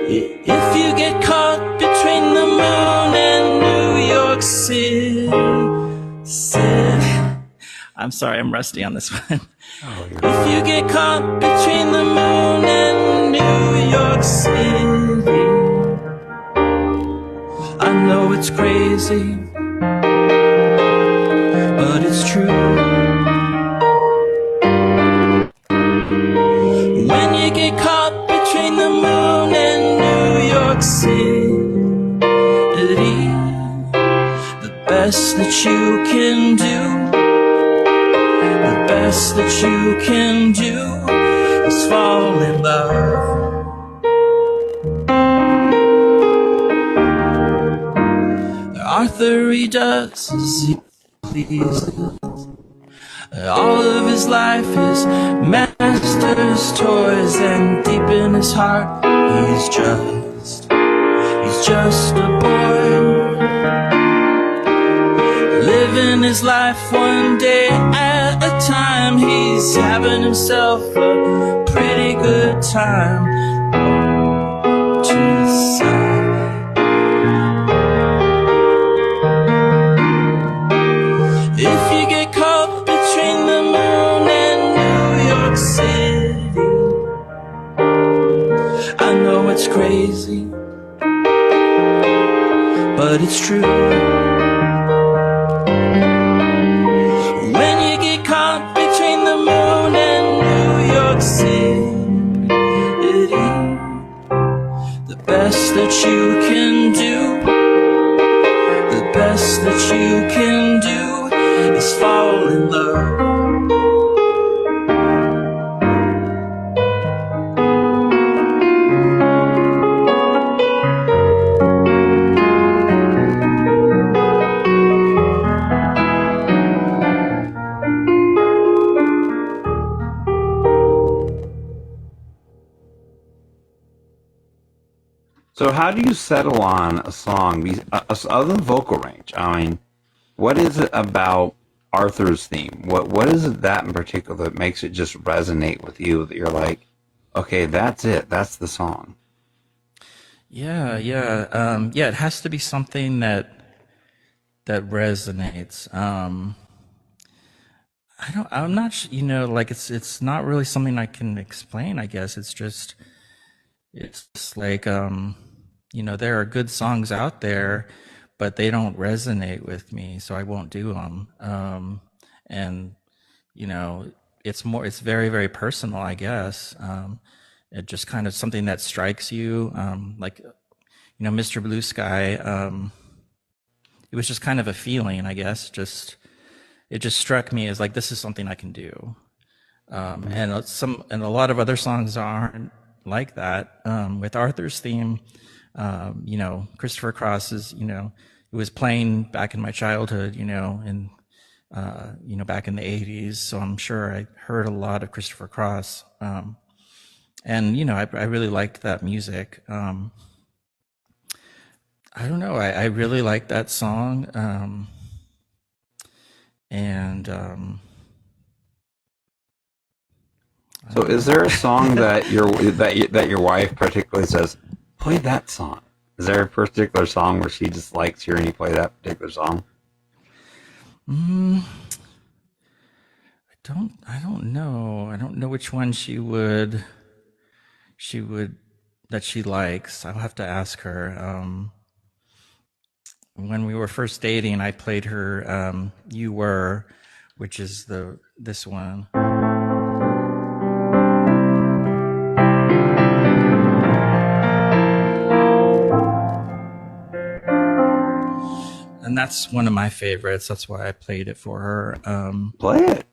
If you get caught between the moon and New York City, I'm sorry, I'm rusty on this one. If you get caught between the moon and New York City, I know it's crazy, but it's true. When you get caught between the moon and New York City, the best that you can do, the best that you can do is fall in love. Arthur, he does as he pleases. All of his life is master's toys, and deep in his heart, he's just a boy, living his life one day at a time. He's having himself a pretty good time to the side. If you get caught between the moon and New York City, I know it's crazy, but it's true. When you get caught between the moon and New York City, the best that you can do, the best that you can do is fall in love. So how do you settle on a song other than vocal range? I mean, what is it about Arthur's theme? What is it that in particular that makes it just resonate with you that you're like, okay, that's it, that's the song? Yeah, it has to be something that resonates. I'm not, like it's not really something I can explain. I guess it's just like, there are good songs out there, but they don't resonate with me, so I won't do them. And it's very, very personal, I guess. It just kind of something that strikes you, like, Mr. Blue Sky. It was just kind of a feeling, I guess. It just struck me as like, this is something I can do. And a lot of other songs aren't like that. With Arthur's theme, Christopher Cross is, it was playing back in my childhood, and back in the 80s. So I'm sure I heard a lot of Christopher Cross. And, I really liked that music. I don't know. I really like that song. So is there a song that your wife particularly says, play that song? Is there a particular song where she just likes hearing you play that particular song? Mm, I don't know. I don't know which one she would that she likes. I'll have to ask her. When we were first dating, I played her "You Were," which is this one. And that's one of my favorites. That's why I played it for her. Play it.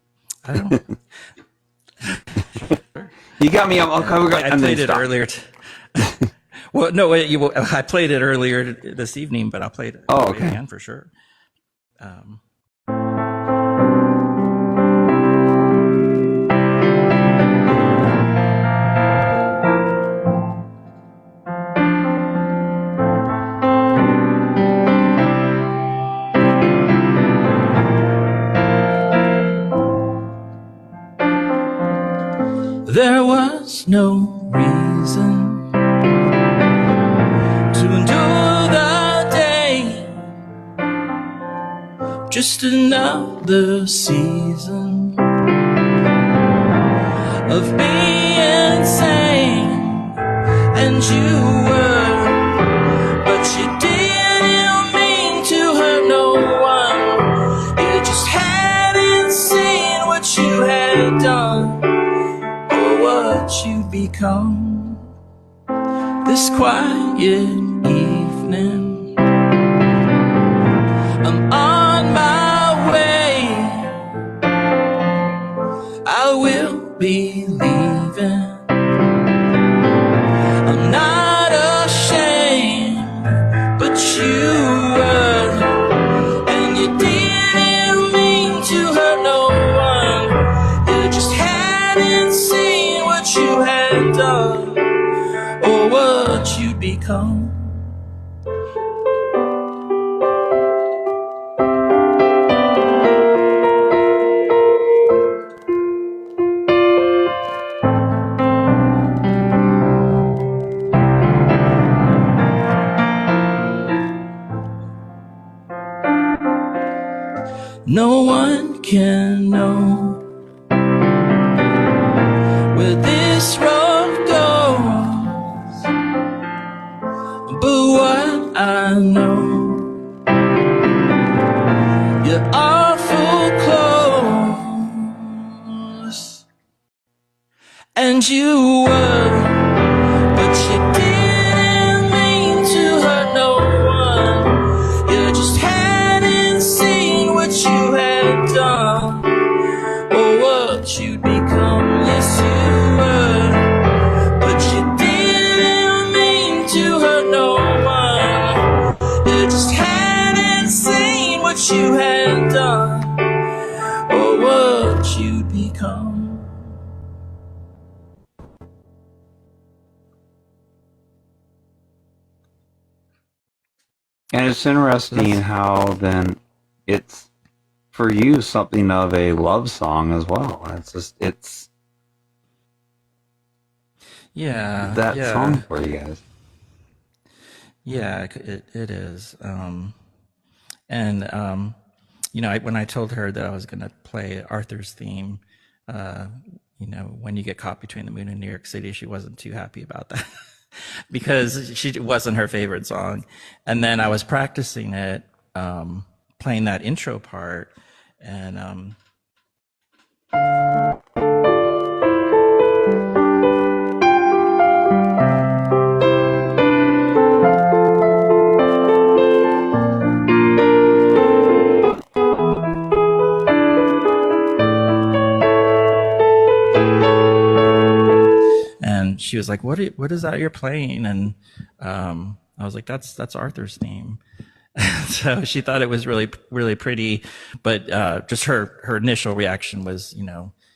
I don't. You got me. I played it earlier. Well, no, wait, I played it earlier this evening, but I'll play it, again for sure. There was no reason to endure the day, just another season of being sane. And you were, but you didn't mean to hurt no one. You just hadn't seen what you had done, what you become. This quiet evening, I'm on my way. I will be leaving. I'm not ashamed, but you were, and you didn't mean to hurt no one. You just hadn't seen what you had done, or what you'd become. No one can know where this road goes, but what I know, you're awful close. And you were, but you didn't mean to hurt no one. You just hadn't seen what you had done, or what you'd become. Yes, you were, but you didn't mean to hurt no one. You just hadn't seen what you had done, or what you'd become. And it's interesting how then it's for you something of a love song as well. It's that song for you guys. Yeah, it is. When I told her that I was going to play Arthur's theme, when you get caught between the moon and New York City, she wasn't too happy about that. Because it wasn't her favorite song. And then I was practicing it, playing that intro part, and she was like, "What is that you're playing?" And I was like, "That's Arthur's theme." So she thought it was really, really pretty, but just her initial reaction was,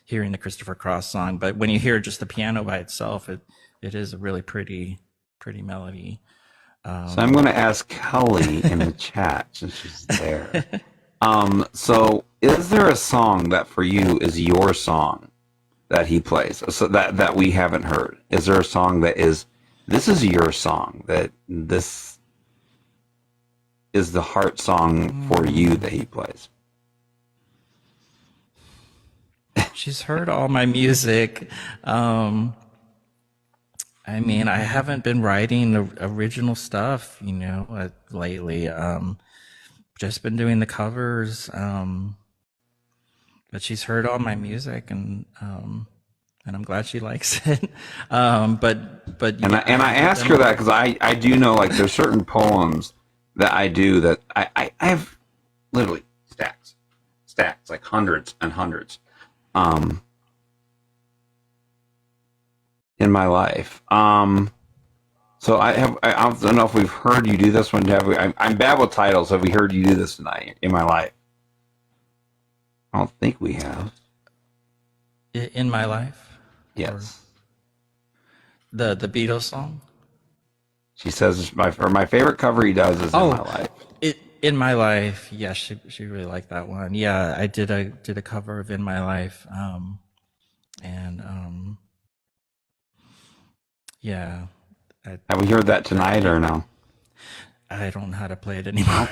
hearing the Christopher Cross song. But when you hear just the piano by itself, it is a really pretty melody. So I'm going to ask Kelly in the chat since she's there. So is there a song that for you is your song that he plays, so that we haven't heard? Is there a song that this is your song, that this is the heart song for you that he plays? She's heard all my music. I mean, I haven't been writing original stuff, lately. Just been doing the covers. But she's heard all my music, and I'm glad she likes it. But And yeah, I ask her that because I do know, like, there's certain poems that I do that I have literally stacks, like hundreds and hundreds, in my life. So I don't know if we've heard you do this one. I'm bad with titles. Have we heard you do this tonight in my life? I don't think we have. in my life. Yes. Or the Beatles song. She says my favorite cover he does is In My Life. In My Life. Yeah, she really liked that one. Yeah, I did a cover of In My Life. And yeah. Have we heard that tonight or no? I don't know how to play it anymore.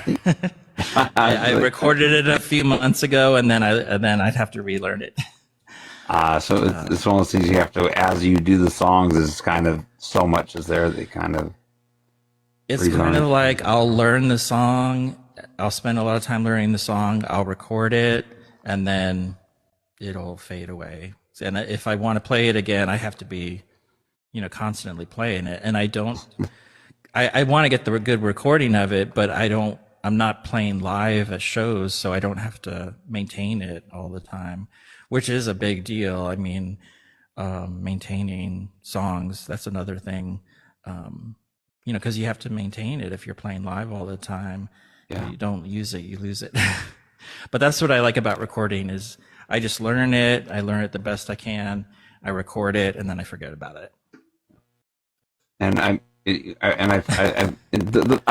I recorded it a few months ago, and then I'd have to relearn it. So it's one of those things you have to, as you do the songs, is kind of so much is there that kind of. It's kind of like I'll learn the song. I'll spend a lot of time learning the song. I'll record it, and then it'll fade away. And if I want to play it again, I have to be, constantly playing it. And I don't. I want to get the good recording of it, but I'm not playing live at shows, so I don't have to maintain it all the time, which is a big deal. I mean, maintaining songs, that's another thing. Because you have to maintain it if you're playing live all the time. Yeah. You don't use it, you lose it. But that's what I like about recording is I just learn it. I learn it the best I can. I record it, and then I forget about it. And I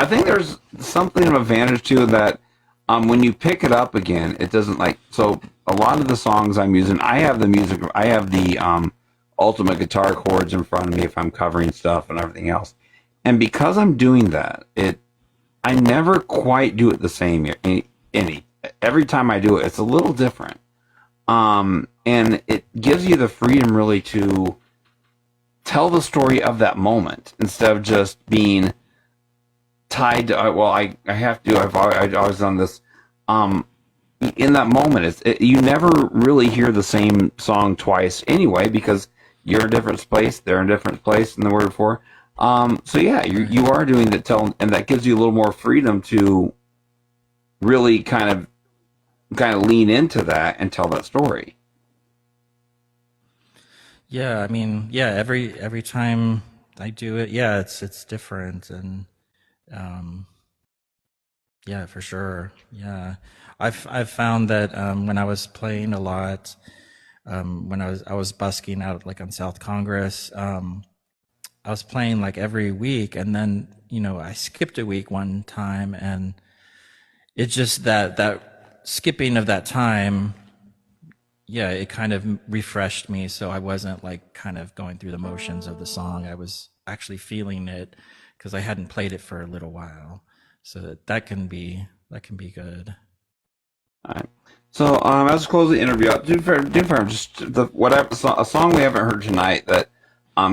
think there's something of an advantage to that. When you pick it up again, it doesn't so a lot of the songs I'm using, I have the ultimate guitar chords in front of me if I'm covering stuff and everything else. And because I'm doing that, I never quite do it the same. Every time I do it, it's a little different. And it gives you the freedom really to tell the story of that moment instead of just being tied to, I have to, I've always done this. In that moment, you never really hear the same song twice anyway, because you're in a different place, they're in a different place than the word before. So yeah, you are doing that, and that gives you a little more freedom to really kind of lean into that and tell that story. Yeah, I mean, yeah, every time I do it, yeah, it's different, and yeah, for sure. Yeah, I've found that when I was playing a lot, when I was busking out like on South Congress, I was playing like every week, and then I skipped a week one time, and it just that skipping of that time, yeah, it kind of refreshed me, so I wasn't like kind of going through the motions of the song. I was actually feeling it because I hadn't played it for a little while, so that can be good. All right. So as we close the interview, do fair, just a song we haven't heard tonight that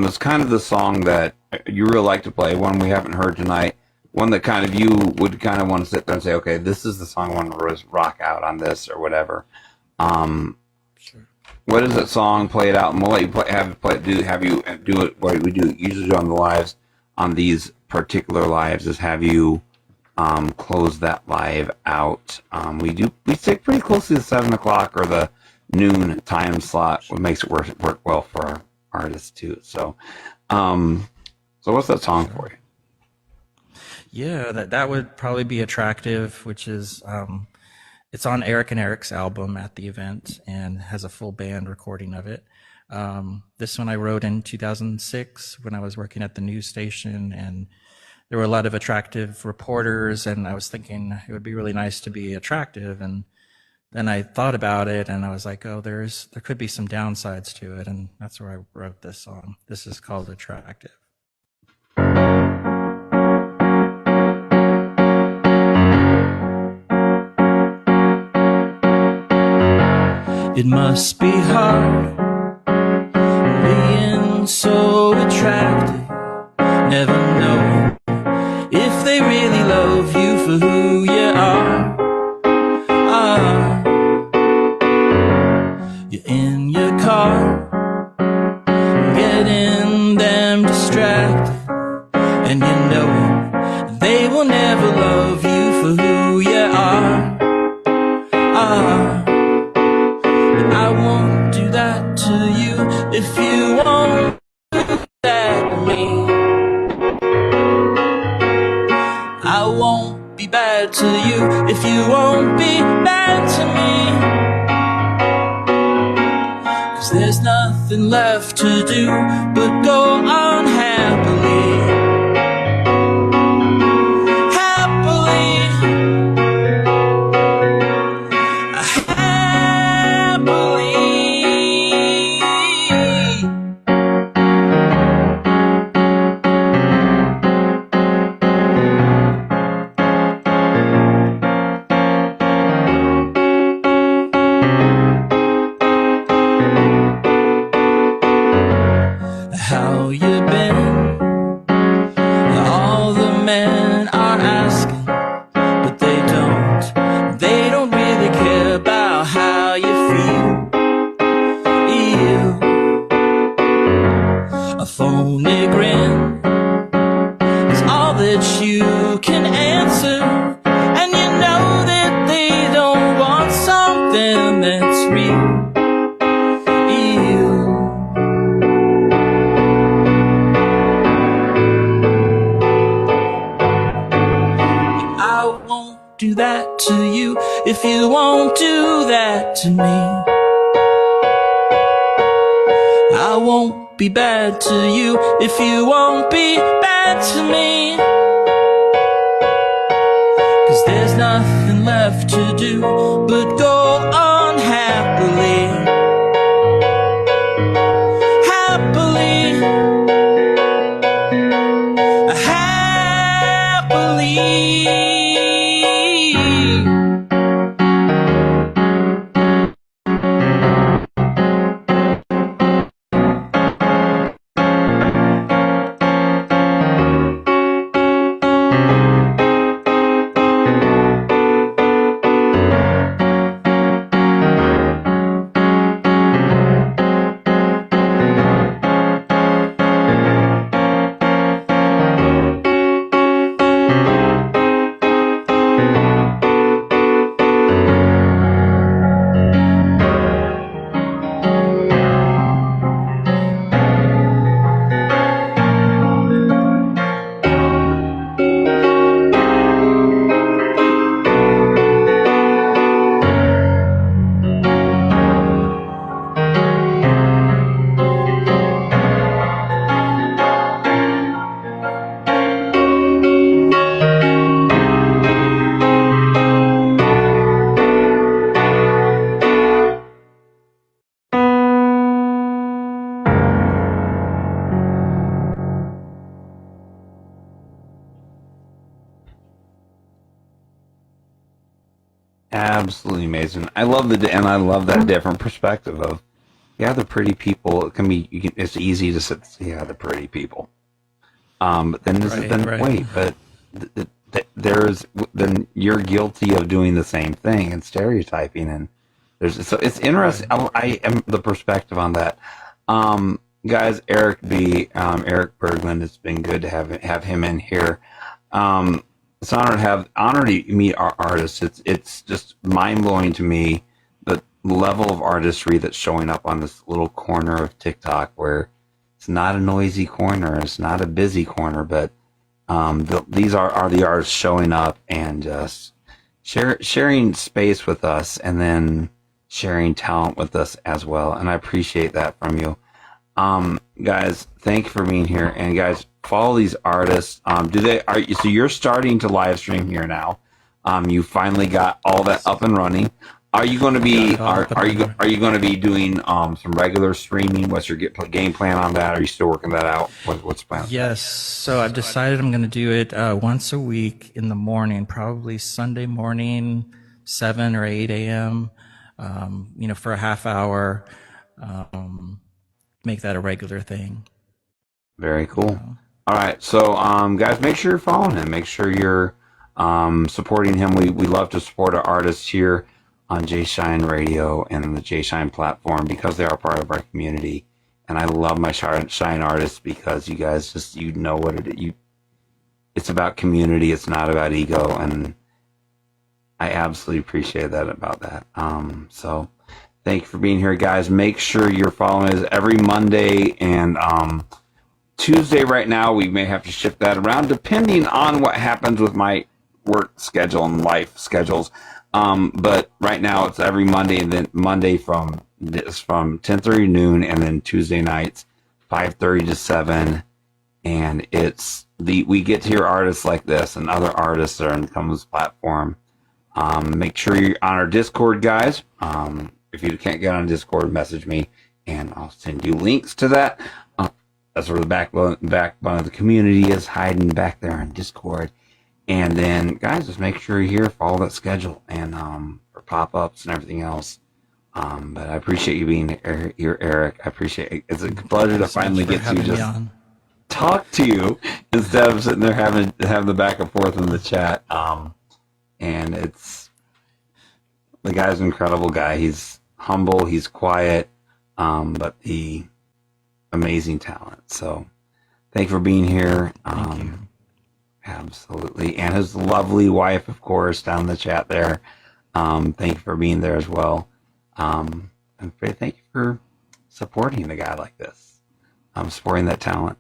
is kind of the song that you really like to play, one we haven't heard tonight, one that kind of you would kind of want to sit there and say, okay, this is the song I want to rock out on this or whatever. Sure. What is that song? Play it out, and we'll let you have you do it. What we do usually do on the lives, on these particular lives, is have you close that live out. We stick pretty close to the 7 o'clock or the noon time slot, what makes it work well for our artists too. So what's that song for you? Yeah, that would probably be Attractive, which is it's on Erik and Erik's album At the Event, and has a full band recording of it. This one I wrote in 2006 when I was working at the news station, and there were a lot of attractive reporters, and I was thinking it would be really nice to be attractive. And then I thought about it, and I was like, oh, there could be some downsides to it, and that's where I wrote this song. This is called Attractive. It must be hard being so attractive, never knowing if they really love you for who you are. You're in your car, getting them distracted, and you know they will never love you for who you are. But I won't do that to you if you won't do that to me. I won't be bad to you if you won't be bad to me. 'Cause there's nothing left to do but go on happily. Happily. How you been? All the men are asking, but they don't really care about how you feel. A phony grin is all that you can answer, and you know that they don't want something that's real. Do that to you if you won't do that to me. I won't be bad to you if you won't be bad to me. 'Cause there's nothing left to do but go on happily. Happily. Happily. Absolutely amazing. I love I love that different perspective of, yeah, the pretty people. It can be, it's easy to say, yeah, the pretty people. But then wait, but then you're guilty of doing the same thing and stereotyping, and so it's interesting. I am the perspective on that. Guys, Erik B, Erik Berglund, it's been good to have him in here. It's an honor to meet our artists. It's just mind blowing to me the level of artistry that's showing up on this little corner of TikTok, where it's not a noisy corner, it's not a busy corner, but these are the artists showing up and just sharing space with us, and then sharing talent with us as well. And I appreciate that from you. Guys, thank you for being here. And guys, follow these artists. So you're starting to live stream here now. You finally got all that up and running. Are you going to be are you going to be doing some regular streaming? What's your game plan on that? Are you still working that out? What's the plan? Yes. So I've decided I'm going to do it once a week in the morning, probably Sunday morning, 7 or 8 a.m. for a half hour, make that a regular thing. Very cool. All right, so guys, make sure you're following him. Make sure you're supporting him. We love to support our artists here on JShine Radio and the JShine platform because they are part of our community. And I love my Shine artists because you guys just know what it's about community. It's not about ego, and I absolutely appreciate that about that. So thank you for being here, guys. Make sure you're following us every Monday and Tuesday. Right now, we may have to shift that around depending on what happens with my work schedule and life schedules. But right now it's every Monday, and then Monday from 10:30 to noon, and then Tuesday nights 5:30 to 7. And we get to hear artists like this and other artists that are on this platform. Make sure you're on our Discord, guys. If you can't get on Discord, message me, and I'll send you links to that. That's where the backbone of the community is, hiding back there on Discord. And then, guys, just make sure you're here, follow that schedule, and for pop-ups and everything else. But I appreciate you being here, Erik. I appreciate it. It's a pleasure to finally get to just talk to you instead of sitting there having the back and forth in the chat. And the guy's an incredible guy. He's humble, he's quiet, but he amazing talent. So thank you for being here. Thank you. Absolutely. And his lovely wife, of course, down in the chat there. Thank you for being there as well. And thank you for supporting a guy like this. Supporting that talent.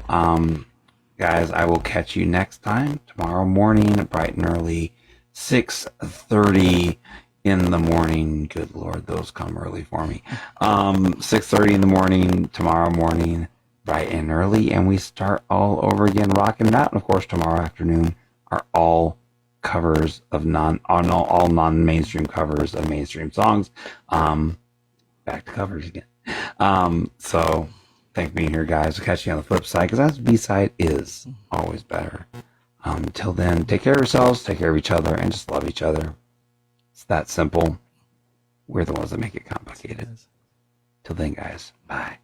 Guys, I will catch you next time, tomorrow morning, bright and early, 6:30 in the morning. Good Lord, those come early for me. 6:30 in the morning, tomorrow morning, bright and early, and we start all over again, rocking it out. And of course, tomorrow afternoon are all covers of all non-mainstream covers of mainstream songs. Back to covers again. So thanks for being here, guys. I'll catch you on the flip side, because that's B-side is always better. Until then, take care of yourselves, take care of each other, and just love each other. It's that simple. We're the ones that make it complicated. Till then, guys, bye.